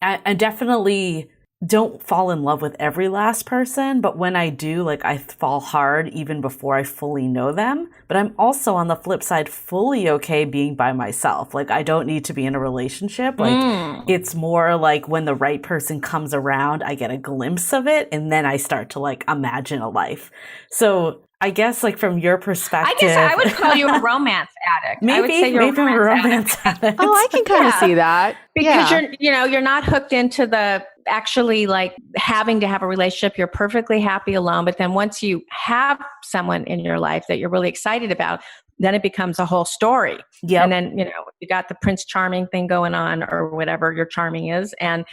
I definitely don't fall in love with every last person, but when I do, like, I fall hard even before I fully know them. But I'm also, on the flip side, fully okay being by myself. Like, I don't need to be in a relationship. Like, it's more like when the right person comes around, I get a glimpse of it, and then I start to like imagine a life. So I guess, like, from your perspective, I guess I would call you a romance addict. Maybe, I would say you're a romance addict. Oh, I can kind of see that. Because you're not hooked into the actually like having to have a relationship. You're perfectly happy alone. But then once you have someone in your life that you're really excited about, then it becomes a whole story. Yep. And then, you got the Prince Charming thing going on, or whatever your charming is. And,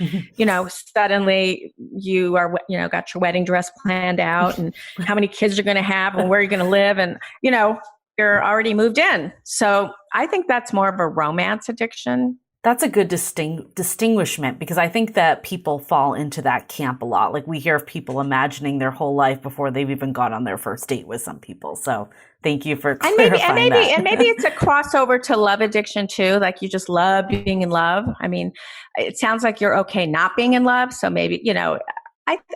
suddenly you are, got your wedding dress planned out and how many kids you're going to have and where you're going to live. And, you're already moved in. So I think that's more of a romance addiction. That's a good distinguishment, because I think that people fall into that camp a lot. Like, we hear of people imagining their whole life before they've even gone on their first date with some people. So thank you for clarifying that. And maybe it's a crossover to love addiction too. Like, you just love being in love. I mean, it sounds like you're okay not being in love. So maybe,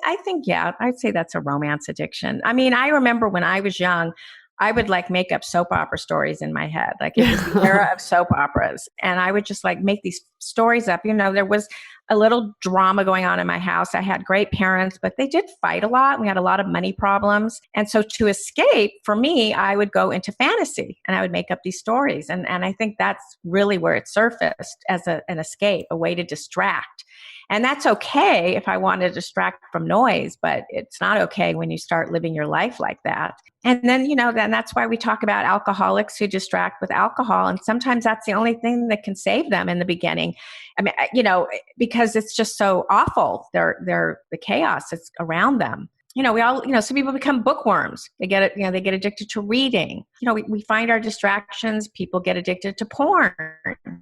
I think, yeah, I'd say that's a romance addiction. I mean, I remember when I was young, I would like make up soap opera stories in my head. Like it was the era of soap operas. And I would just like make these stories up. You know, there was a little drama going on in my house. I had great parents, but they did fight a lot. We had a lot of money problems. And so to escape, for me, I would go into fantasy and I would make up these stories. And I think that's really where it surfaced as an escape, a way to distract. And that's okay if I want to distract from noise, but it's not okay when you start living your life like that. And then, you know, then that's why we talk about alcoholics who distract with alcohol. And sometimes that's the only thing that can save them in the beginning. I mean, you know, because it's just so awful. They're the chaos that's around them. You know, we all, you know, some people become bookworms. They get it, you know, they get addicted to reading. You know, we find our distractions. People get addicted to porn.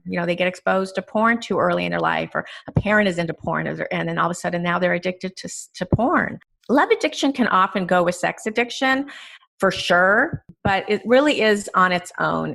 You know, they get exposed to porn too early in their life, or a parent is into porn, and then all of a sudden now they're addicted to porn. Love addiction can often go with sex addiction, for sure, but it really is on its own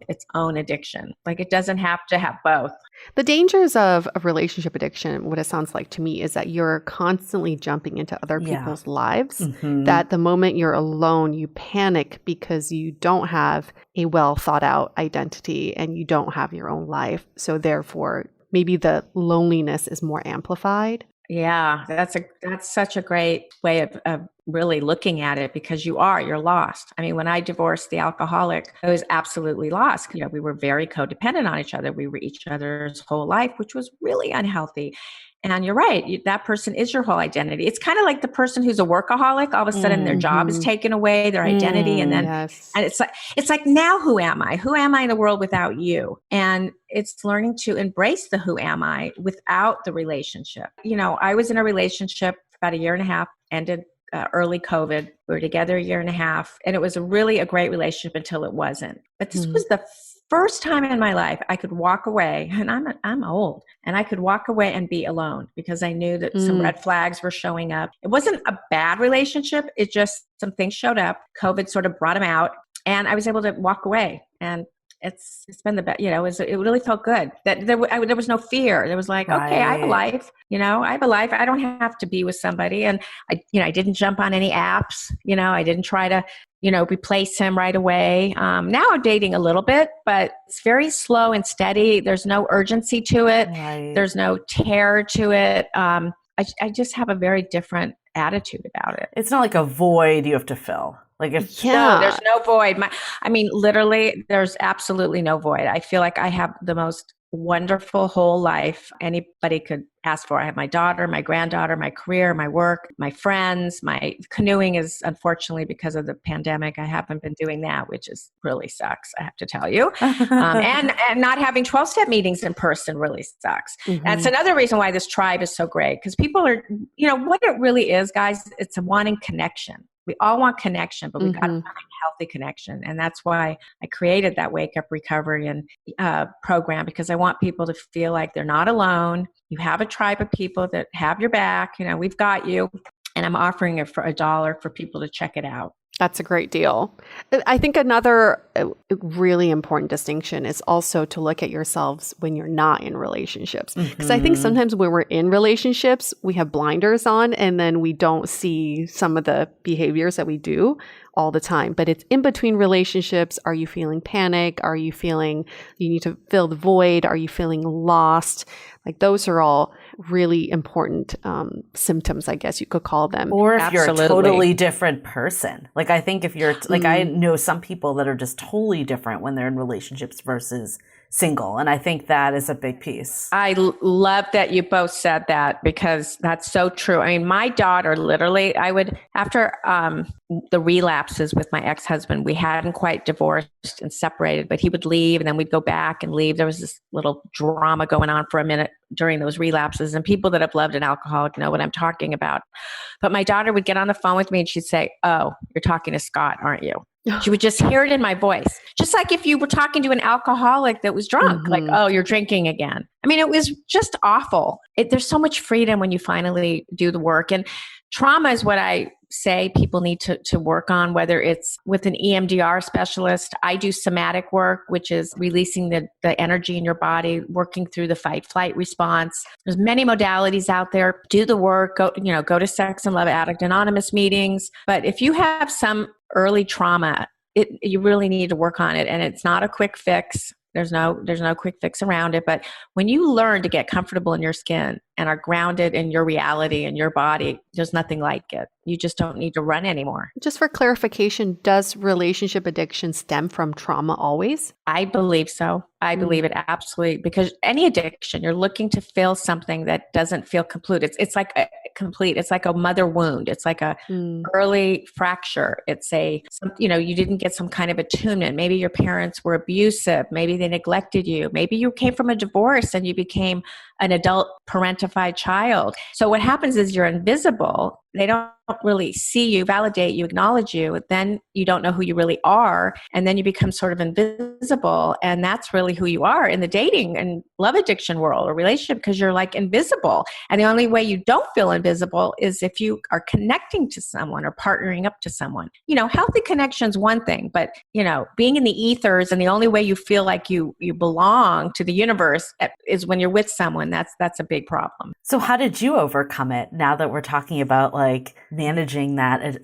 addiction. Like it doesn't have to have both. The dangers of relationship addiction, what it sounds like to me, is that you're constantly jumping into other people's lives, that the moment you're alone, you panic because you don't have a well thought out identity and you don't have your own life. So therefore, maybe the loneliness is more amplified. Yeah, that's such a great way of really looking at it, because you're lost. I mean, when I divorced the alcoholic, I was absolutely lost. You know, we were very codependent on each other. We were each other's whole life, which was really unhealthy. And you're right. That person is your whole identity. It's kind of like the person who's a workaholic. All of a sudden their job is taken away, their identity. And then, and it's like, now who am I? Who am I in the world without you? And it's learning to embrace the who am I without the relationship. You know, I was in a relationship for about a year and a half, ended early COVID. We were together a year and a half, and it was really a great relationship until it wasn't. But this was the first time in my life I could walk away, and I'm old, and I could walk away and be alone because I knew that some red flags were showing up. It wasn't a bad relationship. It just, some things showed up. COVID sort of brought them out, and I was able to walk away. And it's been the best, you know, it really felt good that there was no fear. There was like, okay, I have a life, you know, I don't have to be with somebody. And I didn't jump on any apps, you know, I didn't try to, you know, replace him right away. Now I'm dating a little bit, but it's very slow and steady. There's no urgency to it. Right. There's no terror to it. I just have a very different attitude about it. It's not like a void you have to fill. Like if no, there's no void. Literally, there's absolutely no void. I feel like I have the most wonderful whole life anybody could ask for. I have my daughter, my granddaughter, my career, my work, my friends. My canoeing is, unfortunately, because of the pandemic, I haven't been doing that, which is really sucks, I have to tell you. And not having 12-step meetings in person really sucks. That's another reason why this tribe is so great, because people are, you know, what it really is, guys, it's a wanting connection. We all want connection, but we got to find healthy connection. And that's why I created that Wake Up Recovery and program, because I want people to feel like they're not alone. You have a tribe of people that have your back. You know, we've got you. And I'm offering it for $1 for people to check it out. That's a great deal. I think another really important distinction is also to look at yourselves when you're not in relationships. Because I think sometimes when we're in relationships, we have blinders on and then we don't see some of the behaviors that we do all the time. But it's in between relationships. Are you feeling panic? Are you feeling you need to fill the void? Are you feeling lost? Like those are all really important symptoms, I guess you could call them. Or if you're a totally different person. Like I think if you're like, I know some people that are just totally different when they're in relationships versus single. And I think that is a big piece. I love that you both said that, because that's so true. I mean, my daughter, literally, after the relapses with my ex-husband, we hadn't quite divorced and separated, but he would leave and then we'd go back and leave. There was this little drama going on for a minute during those relapses, and people that have loved an alcoholic know what I'm talking about. But my daughter would get on the phone with me and she'd say, "Oh, you're talking to Scott, aren't you?" She would just hear it in my voice. Just like if you were talking to an alcoholic that was drunk, like, "Oh, you're drinking again." I mean, it was just awful. There's so much freedom when you finally do the work. And trauma is what I say people need to work on, whether it's with an EMDR specialist. I do somatic work, which is releasing the energy in your body, working through the fight flight response. There's many modalities out there. Do the work, go to Sex and Love Addict Anonymous meetings. But if you have some early trauma, you really need to work on it. And it's not a quick fix. There's no quick fix around it. But when you learn to get comfortable in your skin and are grounded in your reality and your body, there's nothing like it. You just don't need to run anymore. Just for clarification, does relationship addiction stem from trauma always? I believe so. I believe it absolutely, because any addiction, you're looking to fill something that doesn't feel complete. It's like a mother wound. It's like a early fracture. It's you didn't get some kind of attunement. Maybe your parents were abusive. Maybe they neglected you. Maybe you came from a divorce and you became an adult parentified child. So what happens is you're invisible. They don't really see you, validate you, acknowledge you. Then you don't know who you really are. And then you become sort of invisible. And that's really who you are in the dating and love addiction world or relationship, because you're like invisible. And the only way you don't feel invisible is if you are connecting to someone or partnering up to someone. Healthy connection's one thing, but being in the ethers and the only way you feel like you belong to the universe is when you're with someone. That's a big problem. So how did you overcome it now that we're talking about like managing that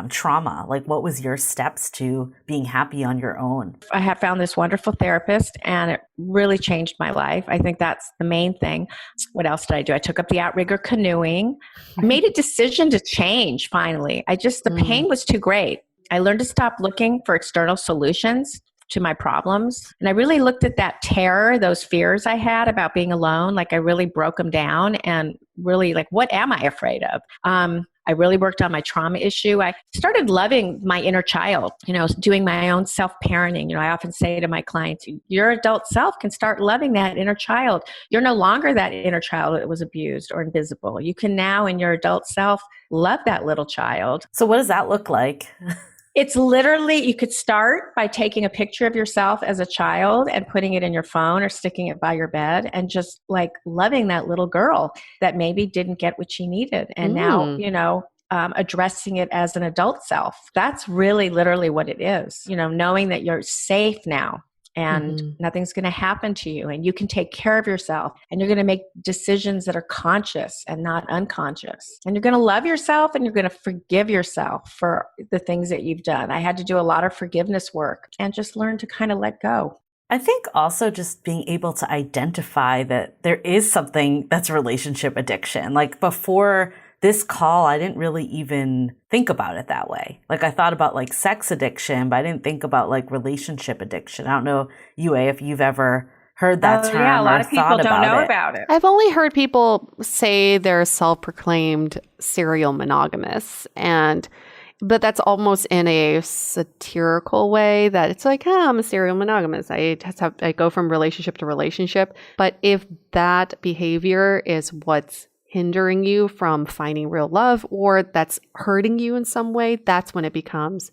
trauma? Like what was your steps to being happy on your own? I have found this wonderful therapist and it really changed my life. I think that's the main thing. What else did I do? I took up the outrigger canoeing. I made a decision to change finally. The pain was too great. I learned to stop looking for external solutions to my problems. And I really looked at that terror, those fears I had about being alone. Like I really broke them down and really what am I afraid of? I really worked on my trauma issue. I started loving my inner child, doing my own self-parenting. I often say to my clients, your adult self can start loving that inner child. You're no longer that inner child that was abused or invisible. You can now in your adult self love that little child. So what does that look like? It's literally, you could start by taking a picture of yourself as a child and putting it in your phone or sticking it by your bed and just loving that little girl that maybe didn't get what she needed. And now, addressing it as an adult self. That's really literally what it is. Knowing that you're safe now. And nothing's going to happen to you and you can take care of yourself and you're going to make decisions that are conscious and not unconscious. And you're going to love yourself and you're going to forgive yourself for the things that you've done. I had to do a lot of forgiveness work and just learn to kind of let go. I think also just being able to identify that there is something that's relationship addiction. Like before this call, I didn't really even think about it that way. I thought about sex addiction, but I didn't think about relationship addiction. I don't know, Yue, if you've ever heard that term. Yeah, a lot of people don't know about it. I've only heard people say they're self-proclaimed serial monogamous, but that's almost in a satirical way that it's I'm a serial monogamous. I go from relationship to relationship. But if that behavior is what's hindering you from finding real love or that's hurting you in some way, that's when it becomes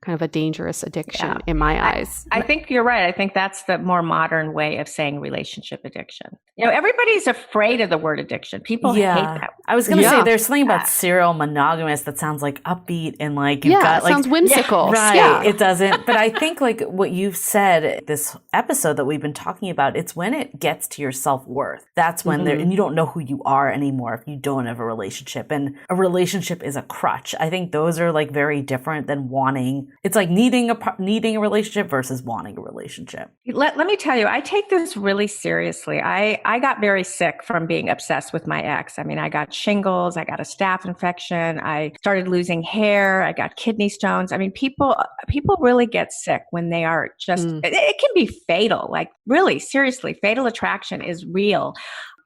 kind of a dangerous addiction in my eyes. I think you're right. I think that's the more modern way of saying relationship addiction. Everybody's afraid of the word addiction. People hate that. I was going to say there's something about serial monogamous that sounds upbeat and you've got sounds whimsical. Right. Yeah. It doesn't. But I think what you've said, this episode that we've been talking about, it's when it gets to your self-worth. That's when and you don't know who you are anymore if you don't have a relationship. And a relationship is a crutch. I think those are very different than wanting. It's needing a relationship versus wanting a relationship. Let me tell you, I take this really seriously. I got very sick from being obsessed with my ex. I mean, I got shingles, I got a staph infection, I started losing hair, I got kidney stones. I mean, people really get sick when they are just, it can be fatal, really seriously, fatal attraction is real.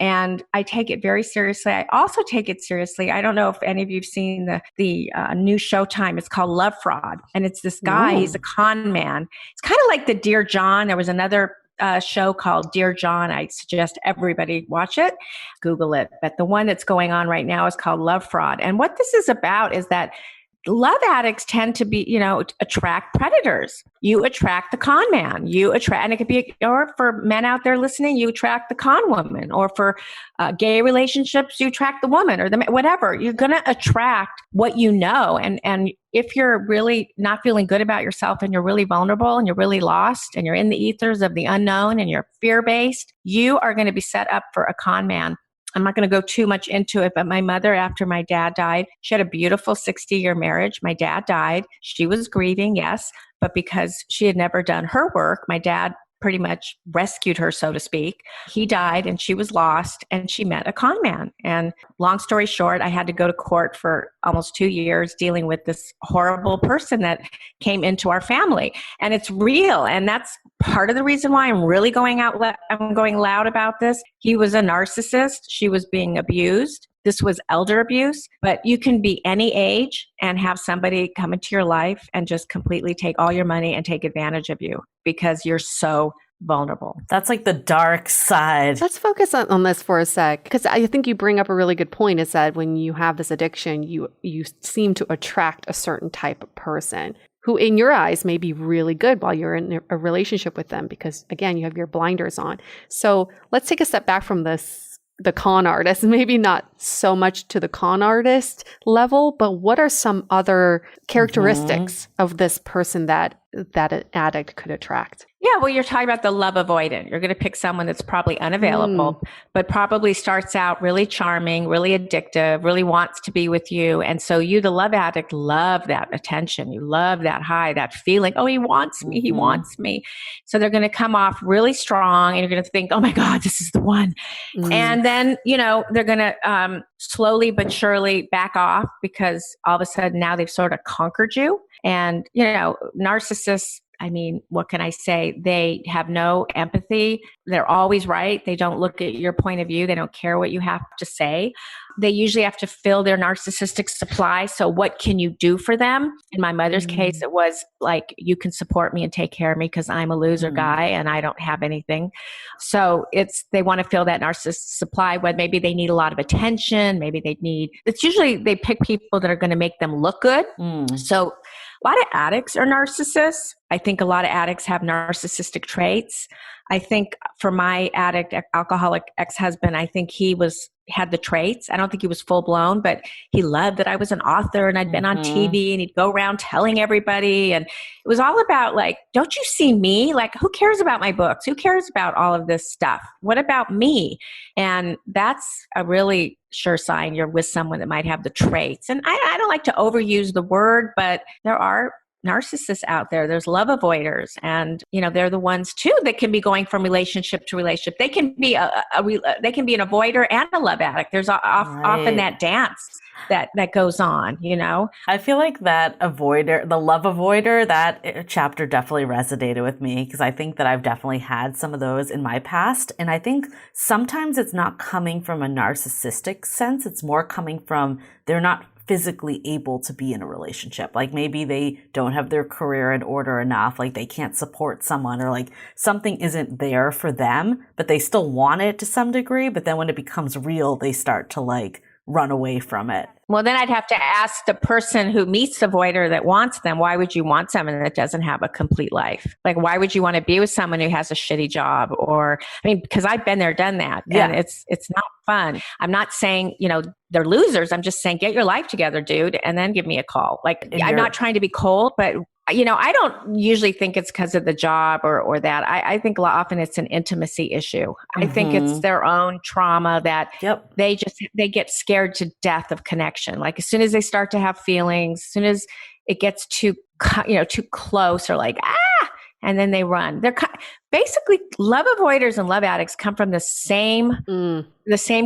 And I take it very seriously. I also take it seriously. I don't know if any of you have seen the new Showtime. It's called Love Fraud. And it's this guy, he's a con man. It's kind of like the Dear John. There was another show called Dear John. I suggest everybody watch it, Google it. But the one that's going on right now is called Love Fraud. And what this is about is that love addicts tend to be, attract predators. You attract the con man. And it could be, or for men out there listening, you attract the con woman. Or for gay relationships, you attract the woman or whatever. You're going to attract what you know. And if you're really not feeling good about yourself and you're really vulnerable and you're really lost and you're in the ethers of the unknown and you're fear-based, you are going to be set up for a con man. I'm not going to go too much into it, but my mother, after my dad died, she had a beautiful 60-year marriage. My dad died. She was grieving, yes, but because she had never done her work, my dad pretty much rescued her, so to speak. He died and she was lost and she met a con man. And long story short, I had to go to court for almost 2 years dealing with this horrible person that came into our family. And it's real. And that's part of the reason why I'm really going loud about this. He was a narcissist. She was being abused. This was elder abuse, but you can be any age and have somebody come into your life and just completely take all your money and take advantage of you because you're so vulnerable. That's like the dark side. Let's focus on this for a sec, because I think you bring up a really good point, is that when you have this addiction, you seem to attract a certain type of person who in your eyes may be really good while you're in a relationship with them, because again, you have your blinders on. So let's take a step back from the con artist, maybe not so much to the con artist level, but what are some other characteristics of this person that an addict could attract? Yeah, well, you're talking about the love avoidant. You're going to pick someone that's probably unavailable, but probably starts out really charming, really addictive, really wants to be with you. And so you, the love addict, love that attention. You love that high, that feeling, oh, he wants me, he wants me. So they're going to come off really strong and you're going to think, oh my God, this is the one. And then, they're going to slowly but surely back off because all of a sudden now they've sort of conquered you. And, narcissists, I mean, what can I say? They have no empathy. They're always right. They don't look at your point of view. They don't care what you have to say. They usually have to fill their narcissistic supply. So what can you do for them? In my mother's case, it was like, you can support me and take care of me because I'm a loser guy and I don't have anything. So they want to fill that narcissistic supply when maybe they need a lot of attention. Maybe it's usually they pick people that are going to make them look good. So a lot of addicts are narcissists. I think a lot of addicts have narcissistic traits. I think for my alcoholic ex-husband, I think he had the traits. I don't think he was full blown, but he loved that I was an author and I'd been on TV and he'd go around telling everybody. And it was all about like, don't you see me? Like, who cares about my books? Who cares about all of this stuff? What about me? And that's a really sure sign you're with someone that might have the traits. And I don't like to overuse the word, but there are narcissists out there. There's love avoiders, and they're the ones too that can be going from relationship to relationship. They can be they can be an avoider and a love addict. There's often that dance that goes on. I feel like the love avoider, that chapter definitely resonated with me because I think that I've definitely had some of those in my past, and I think sometimes it's not coming from a narcissistic sense. It's more coming from they're not physically able to be in a relationship. Like maybe they don't have their career in order enough, like they can't support someone, or like something isn't there for them, but they still want it to some degree. But then when it becomes real, they start to like run away from it. Well, then I'd have to ask the person who meets the voider that wants them, why would you want someone that doesn't have a complete life? Like, why would you want to be with someone who has a shitty job? Or, because I've been there, done that. Yeah. And it's not fun. I'm not saying, they're losers. I'm just saying, get your life together, dude, and then give me a call. Like, I'm not trying to be cold, but I don't usually think it's because of the job or that. I think often it's an intimacy issue. I think it's their own trauma that they get scared to death of connection. Like as soon as they start to have feelings, as soon as it gets too close, or like, and then they run. They're basically love avoiders and love addicts come from the same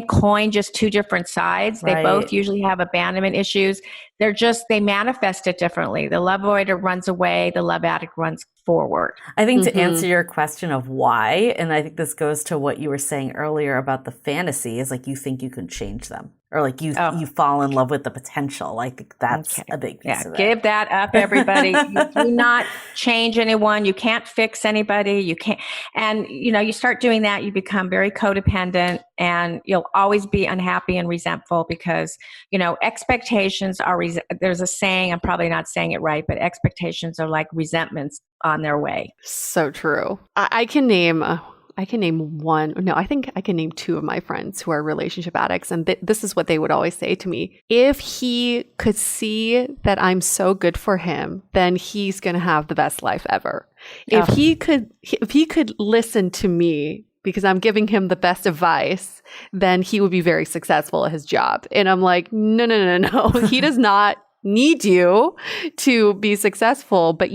coin, just two different sides. They both usually have abandonment issues. They manifest it differently. The love avoider runs away. The love addict runs forward. I think to answer your question of why, and I think this goes to what you were saying earlier about the fantasy, is like you think you can change them, or like you fall in love with the potential. I think that's a big piece of it. Give that up, everybody. You do not change anyone. You can't fix anybody. You can't. And, you start doing that, you become very codependent. and you'll always be unhappy and resentful because, expectations are, there's a saying, I'm probably not saying it right, but expectations are like resentments on their way. So true. I can name one. No, I think I can name two of my friends who are relationship addicts. And this is what they would always say to me. If he could see that I'm so good for him, then he's going to have the best life ever. If he could listen to me because I'm giving him the best advice, then he would be very successful at his job. And I'm like, no. He does not need you to be successful, but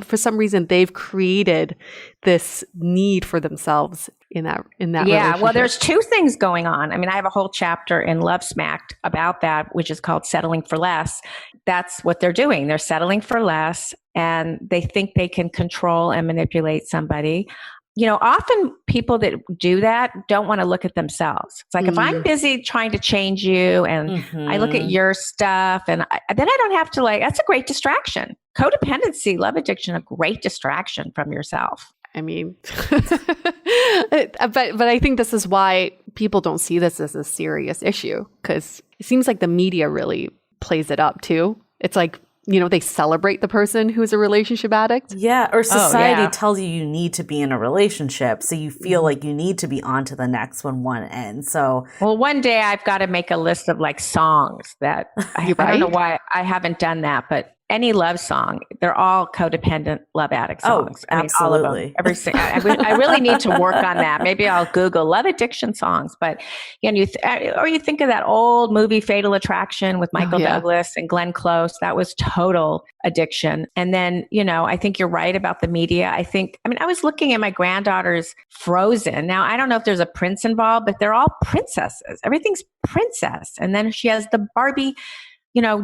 for some reason, they've created this need for themselves in that relationship. Well, there's two things going on. I mean, I have a whole chapter in Love Smacked about that, which is called Settling for Less. That's what they're doing. They're settling for less, and they think they can control and manipulate somebody. Often people that do that don't want to look at themselves. It's like, if I'm busy trying to change you and I look at your stuff and then I don't have to that's a great distraction. Codependency, love addiction, a great distraction from yourself. I mean, but I think this is why people don't see this as a serious issue, because it seems like the media really plays it up too. It's like, they celebrate the person who's a relationship addict. Yeah, or society tells you need to be in a relationship, so you feel like you need to be on to the next one ends. So, well, one day I've got to make a list of songs that I don't know why I haven't done that, but any love song, they're all codependent love addict songs. Oh, absolutely. All of them, every single. I really need to work on that. Maybe I'll Google love addiction songs. But you think of that old movie Fatal Attraction with Michael Douglas and Glenn Close. That was total addiction. And then I think you're right about the media. I was looking at my granddaughter's Frozen. Now I don't know if there's a prince involved, but they're all princesses. Everything's princess, and then she has the Barbie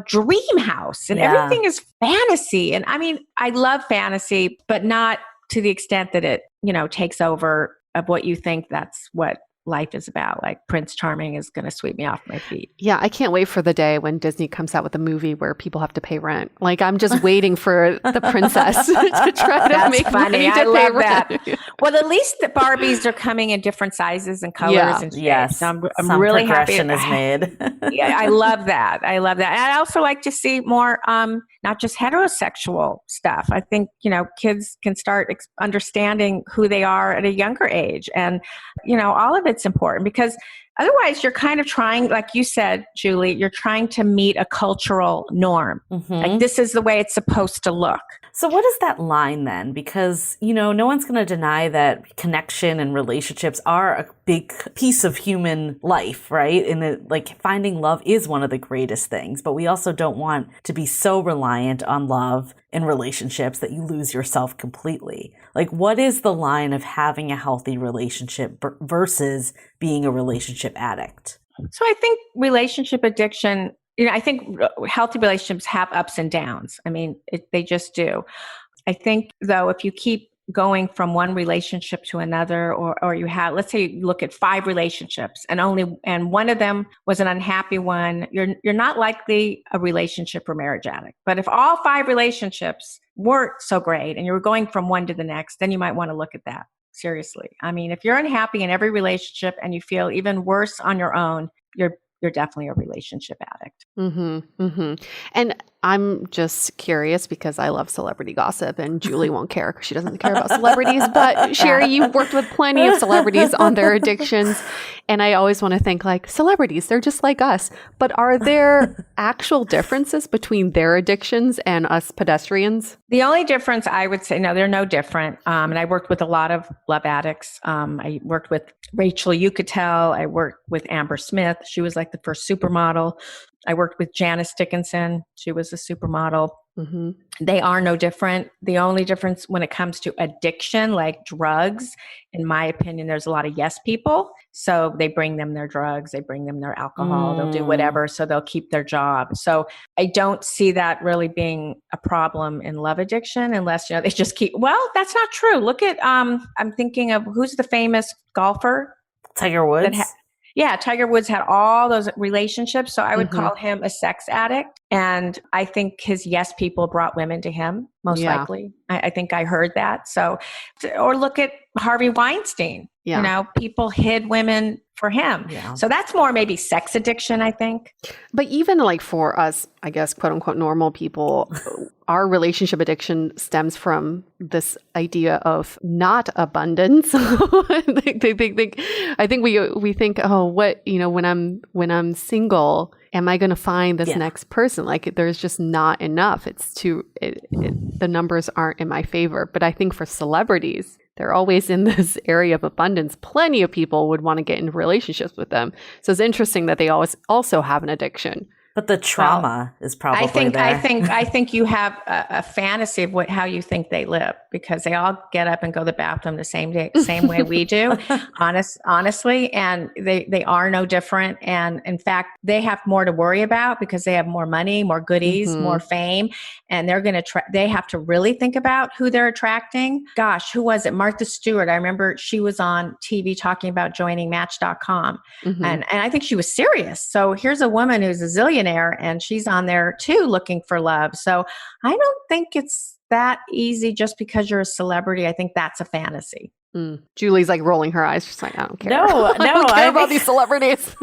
dream house, and everything is fantasy. And I mean, I love fantasy, but not to the extent that it, takes over of what you think that's what life is about. Like Prince Charming is going to sweep me off my feet. Yeah, I can't wait for the day when Disney comes out with a movie where people have to pay rent. I'm just waiting for the princess to try to make money to pay rent. Well, at least the Barbies are coming in different sizes and colors and shapes. Yes, so I'm some really happy. Progression is made. Yeah, I love that. And I also like to see more, not just heterosexual stuff. I think, kids can start understanding who they are at a younger age. And, all of it's important, because otherwise you're kind of trying, like you said, Julie, you're trying to meet a cultural norm. Like this is the way it's supposed to look. So what is that line then? Because, no one's going to deny that connection and relationships are a big piece of human life, right? And finding love is one of the greatest things, but we also don't want to be so reliant on love in relationships that you lose yourself completely. What is the line of having a healthy relationship versus being a relationship addict? So I think relationship addiction, I think healthy relationships have ups and downs. I mean, they just do. I think, though, if you keep going from one relationship to another, or you have, let's say you look at 5 relationships and one of them was an unhappy one, you're not likely a relationship or marriage addict. But if all 5 relationships weren't so great and you were going from one to the next, then you might want to look at that seriously. I mean, if you're unhappy in every relationship and you feel even worse on your own, you're definitely a relationship addict. And I'm just curious because I love celebrity gossip, and Julie won't care because she doesn't care about celebrities. But Sherry, you've worked with plenty of celebrities on their addictions. And I always want to think celebrities, they're just like us. But are there actual differences between their addictions and us pedestrians? The only difference, I would say, no, they're no different. And I worked with a lot of love addicts. I worked with Rachel Yucatel. I worked with Amber Smith. She was the first supermodel. I worked with Janice Dickinson. She was a supermodel. They are no different. The only difference when it comes to addiction, like drugs, in my opinion, there's a lot of yes people. So they bring them their drugs, they bring them their alcohol, they'll do whatever, so they'll keep their job. So I don't see that really being a problem in love addiction unless, they just keep, well, that's not true. Look at, I'm thinking of who's the famous golfer? Tiger Woods. Tiger Woods had all those relationships. So I would call him a sex addict. And I think his yes people brought women to him, most likely. I think I heard that. So, or look at Harvey Weinstein. People hid women for him. Yeah. So that's more maybe sex addiction, I think. But even like for us, I guess, quote unquote, normal people, our relationship addiction stems from this idea of not abundance. I think we think, oh, what, when I'm single, am I going to find this next person? Like there's just not enough. The numbers aren't in my favor. But I think for celebrities, they're always in this area of abundance. Plenty of people would want to get into relationships with them. So it's interesting that they always also have an addiction. But the trauma is probably there. I think you have a fantasy of how you think they live, because they all get up and go to the bathroom the same way we do, honestly. And they are no different. And in fact, they have more to worry about because they have more money, more goodies, more fame. And they're going to, they have to really think about who they're attracting. Gosh, who was it? Martha Stewart. I remember she was on TV talking about joining Match.com. And I think she was serious. So here's a woman who's a zillionaire, and she's on there too looking for love. So I don't think it's that easy just because you're a celebrity. I think that's a fantasy. Julie's like rolling her eyes. She's like, I don't care. No, I don't care about these celebrities.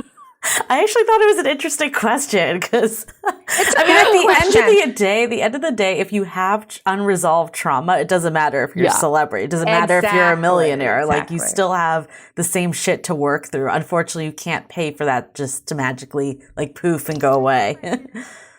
I actually thought it was an interesting question because it's at the end of the day, if you have unresolved trauma, it doesn't matter if you're a celebrity. It doesn't matter if you're a millionaire. Like you still have the same shit to work through. Unfortunately, you can't pay for that just to magically like poof and go away.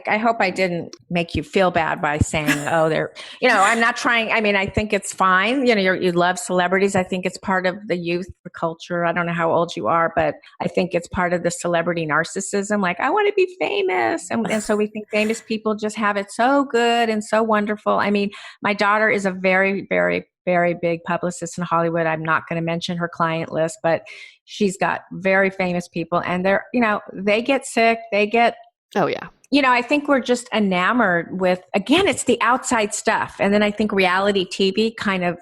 I hope I didn't make you feel bad by saying, oh, they're, I'm not trying. I mean, I think it's fine. You love celebrities. I think it's part of the youth, the culture. I don't know how old you are, but I think it's part of the celebrity narcissism. Like, I want to be famous. And so we think famous people just have it so good and so wonderful. I mean, my daughter is a very, very, very big publicist in Hollywood. I'm not going to mention her client list, but she's got very famous people, and they're, they get sick. They get, oh yeah. I think we're just enamored with, again, it's the outside stuff. And then I think reality TV kind of,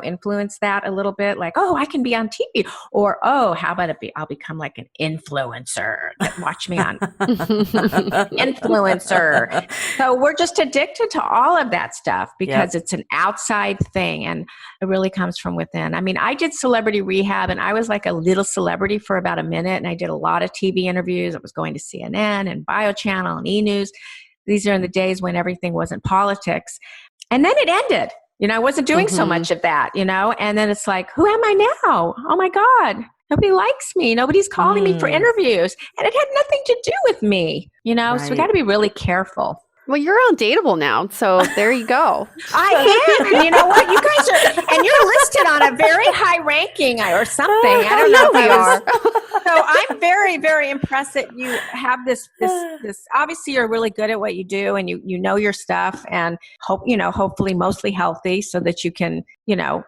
influenced that a little bit. Like, oh, I can be on TV. Or, oh, how about I'll become like an influencer. Watch me on influencer. So we're just addicted to all of that stuff because it's an outside thing. And it really comes from within. I mean, I did Celebrity Rehab, and I was like a little celebrity for about a minute. And I did a lot of TV interviews. I was going to CNN and BioChannel and E! News. These are in the days when everything wasn't politics. And then it ended. I wasn't doing so much of that, and then it's like, who am I now? Oh my God. Nobody likes me. Nobody's calling me for interviews. And it had nothing to do with me, so we got to be really careful. Well, you're on Dateable now, so there you go. I am. And you know what? You guys are, and you're listed on a very high ranking or something. I don't know if we are. So I'm very, very impressed that you have this, obviously you're really good at what you do, and you know your stuff, and hopefully mostly healthy, so that you can,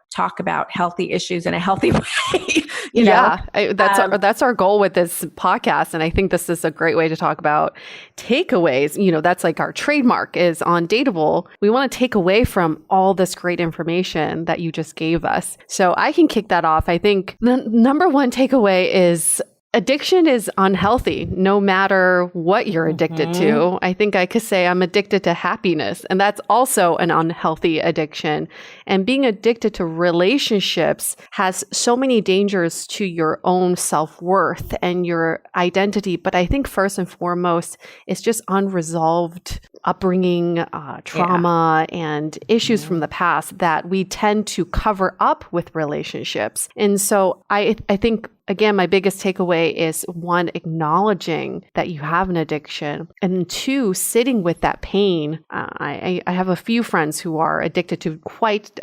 talk about healthy issues in a healthy way. That's our goal with this podcast. And I think this is a great way to talk about takeaways. That's like our trademark is on Dateable. We want to take away from all this great information that you just gave us. So I can kick that off. I think the number one takeaway is addiction is unhealthy, no matter what you're addicted to. I think I could say I'm addicted to happiness, and that's also an unhealthy addiction. And being addicted to relationships has so many dangers to your own self-worth and your identity. But I think first and foremost, it's just unresolved upbringing, trauma, and issues from the past that we tend to cover up with relationships. And so I think, again, my biggest takeaway is one, acknowledging that you have an addiction, and two, sitting with that pain. I have a few friends who are addicted to quite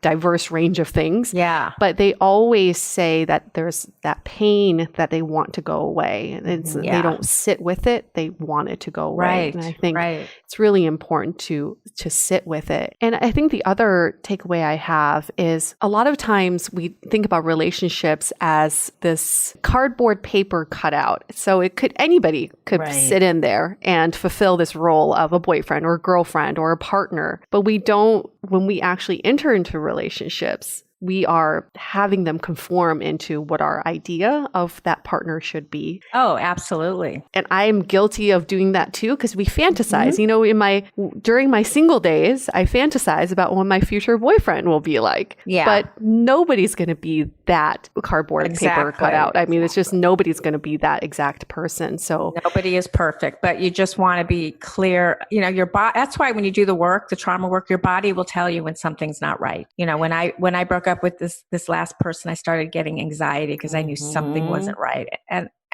diverse range of things. Yeah. But they always say that there's that pain that they want to go away. And they don't sit with it. They want it to go away. Right. And I think it's really important to sit with it. And I think the other takeaway I have is a lot of times we think about relationships as this cardboard paper cutout. So anybody could sit in there and fulfill this role of a boyfriend or a girlfriend or a partner. But we don't, when we actually enter into relationships, we are having them conform into what our idea of that partner should be. Oh, absolutely. And I am guilty of doing that too, because we fantasize. You know, during my single days, I fantasize about what my future boyfriend will be like. Yeah. But nobody's going to be that cardboard paper cutout. I mean, it's just nobody's going to be that exact person. So nobody is perfect, but you just want to be clear. You know, your body. That's why when you do the work, the trauma work, your body will tell you when something's not right. You know, when I broke up with this last person, I started getting anxiety because I knew something wasn't right.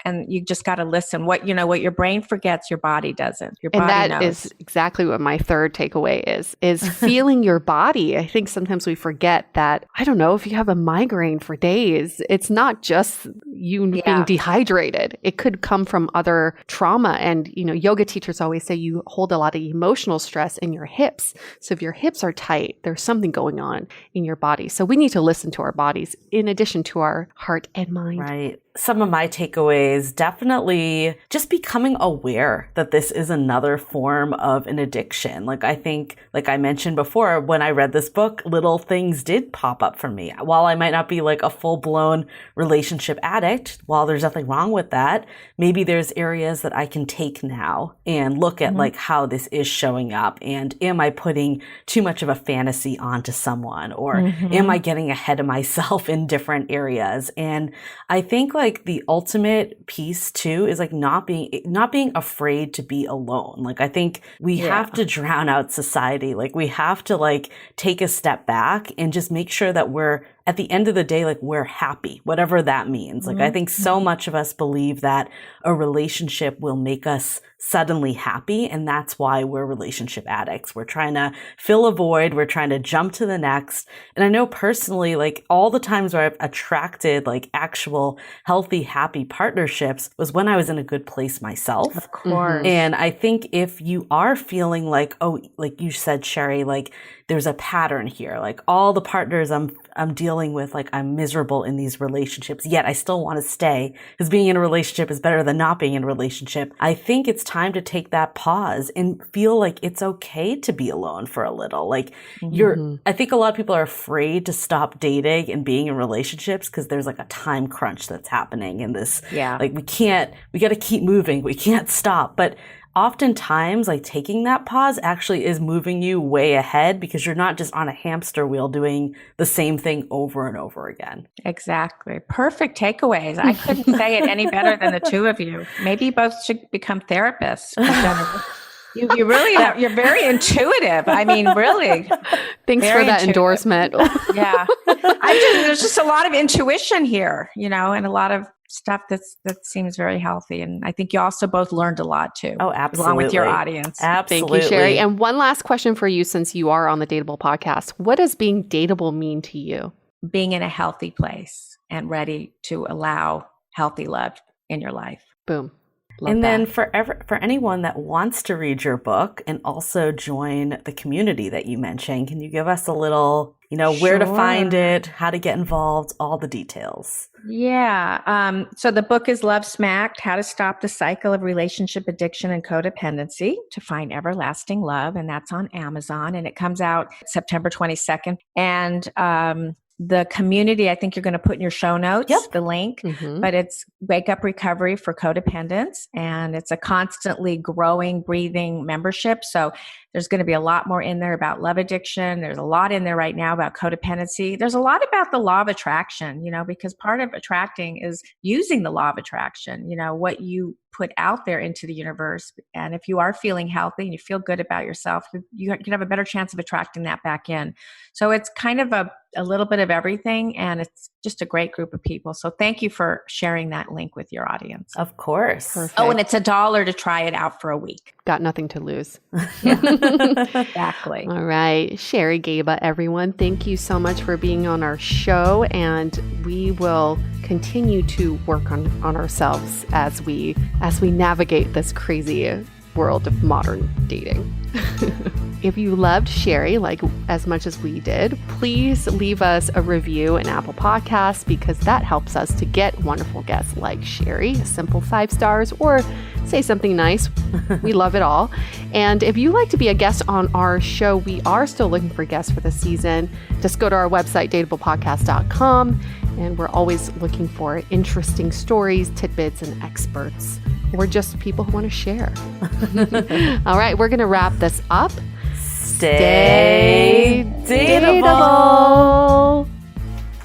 And you just got to listen. What your brain forgets, your body doesn't. Your body knows. And that is exactly what my third takeaway is feeling your body. I think sometimes we forget that, I don't know, if you have a migraine for days, it's not just you being dehydrated. It could come from other trauma. And, you know, yoga teachers always say you hold a lot of emotional stress in your hips. So if your hips are tight, there's something going on in your body. So we need to listen to our bodies in addition to our heart and mind. Right. Some of my takeaways, definitely just becoming aware that this is another form of an addiction. Like, I think, like I mentioned before, when I read this book, little things did pop up for me. While I might not be like a full-blown relationship addict, while there's nothing wrong with that, maybe there's areas that I can take now and look at like how this is showing up. And am I putting too much of a fantasy onto someone? Or am I getting ahead of myself in different areas? And I think like the ultimate piece too is like not being afraid to be alone. Like, I think we have to drown out society. Like, we have to like take a step back and just make sure that we're, at the end of the day, like, we're happy, whatever that means. Like, I think so much of us believe that a relationship will make us suddenly happy. And that's why we're relationship addicts. We're trying to fill a void. We're trying to jump to the next. And I know personally, like, all the times where I've attracted like actual healthy, happy partnerships was when I was in a good place myself. Of course. And I think if you are feeling like, oh, like you said, Sherry, like there's a pattern here, like all the partners I'm dealing with, like I'm miserable in these relationships, yet I still want to stay because being in a relationship is better than not being in a relationship. I think it's time to take that pause and feel like it's okay to be alone for a little. Like I think a lot of people are afraid to stop dating and being in relationships because there's like a time crunch that's happening in this. Yeah. Like we got to keep moving. We can't stop. But oftentimes, like taking that pause actually is moving you way ahead because you're not just on a hamster wheel doing the same thing over and over again. Exactly. Perfect takeaways. I couldn't say it any better than the two of you. Maybe you both should become therapists. You really are, you're very intuitive. I mean, really. Thanks for that endorsement. Yeah. There's just a lot of intuition here, you know, and a lot of stuff that seems very healthy. And I think you also both learned a lot too. Oh, absolutely. Along with your audience. Absolutely. Thank you, Sherry. And one last question for you, since you are on the Dateable podcast. What does being dateable mean to you? Being in a healthy place and ready to allow healthy love in your life. Boom. Love and that. then for anyone that wants to read your book and also join the community that you mentioned, can you give us a little, you know, where to find it, how to get involved, all the details? Yeah. So the book is Love Smacked, How to Stop the Cycle of Relationship Addiction and Codependency to Find Everlasting Love. And that's on Amazon. And it comes out September 22nd. And the community, I think you're going to put in your show notes, the link, but it's Wake Up Recovery for Codependence. And it's a constantly growing, breathing membership. So there's going to be a lot more in there about love addiction. There's a lot in there right now about codependency. There's a lot about the law of attraction, you know, because part of attracting is using the law of attraction, you know, what you put out there into the universe. And if you are feeling healthy and you feel good about yourself, you can have a better chance of attracting that back in. So it's kind of a little bit of everything, and it's just a great group of people. So thank you for sharing that link with your audience. Of course. Perfect. Oh, and it's $1 to try it out for a week. Got nothing to lose. Exactly. All right. Sherry Gaba, everyone, thank you so much for being on our show. And we will continue to work on ourselves as we navigate this crazy world of modern dating. If you loved Sherry as much as we did, please leave us a review in Apple Podcasts because that helps us to get wonderful guests like Sherry, a simple 5 stars, or say something nice. We love it all. And if you'd like to be a guest on our show, we are still looking for guests for the season. Just go to our website, dateablepodcast.com, and we're always looking for interesting stories, tidbits, and experts. We're just people who want to share. All right, we're going to wrap this up. Stay dateable.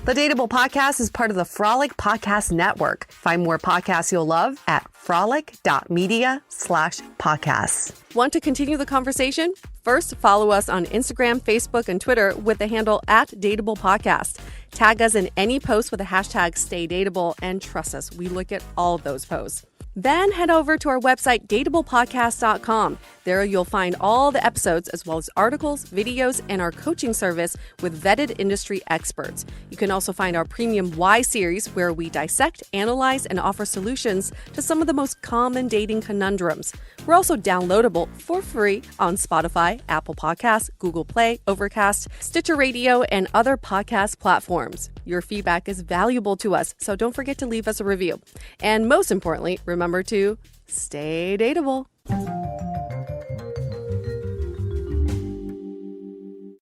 The Dateable Podcast is part of the Frolic Podcast Network. Find more podcasts you'll love at frolic.media/podcasts. Want to continue the conversation? First, follow us on Instagram, Facebook, and Twitter with the handle @DateablePodcast. Tag us in any post with the hashtag StayDateable, and trust us, we look at all of those posts. Then head over to our website, dateablepodcast.com. There you'll find all the episodes as well as articles, videos, and our coaching service with vetted industry experts. You can also find our premium Why series where we dissect, analyze, and offer solutions to some of the most common dating conundrums. We're also downloadable for free on Spotify, Apple Podcasts, Google Play, Overcast, Stitcher Radio, and other podcast platforms. Your feedback is valuable to us, so don't forget to leave us a review. And most importantly, remember to stay dateable.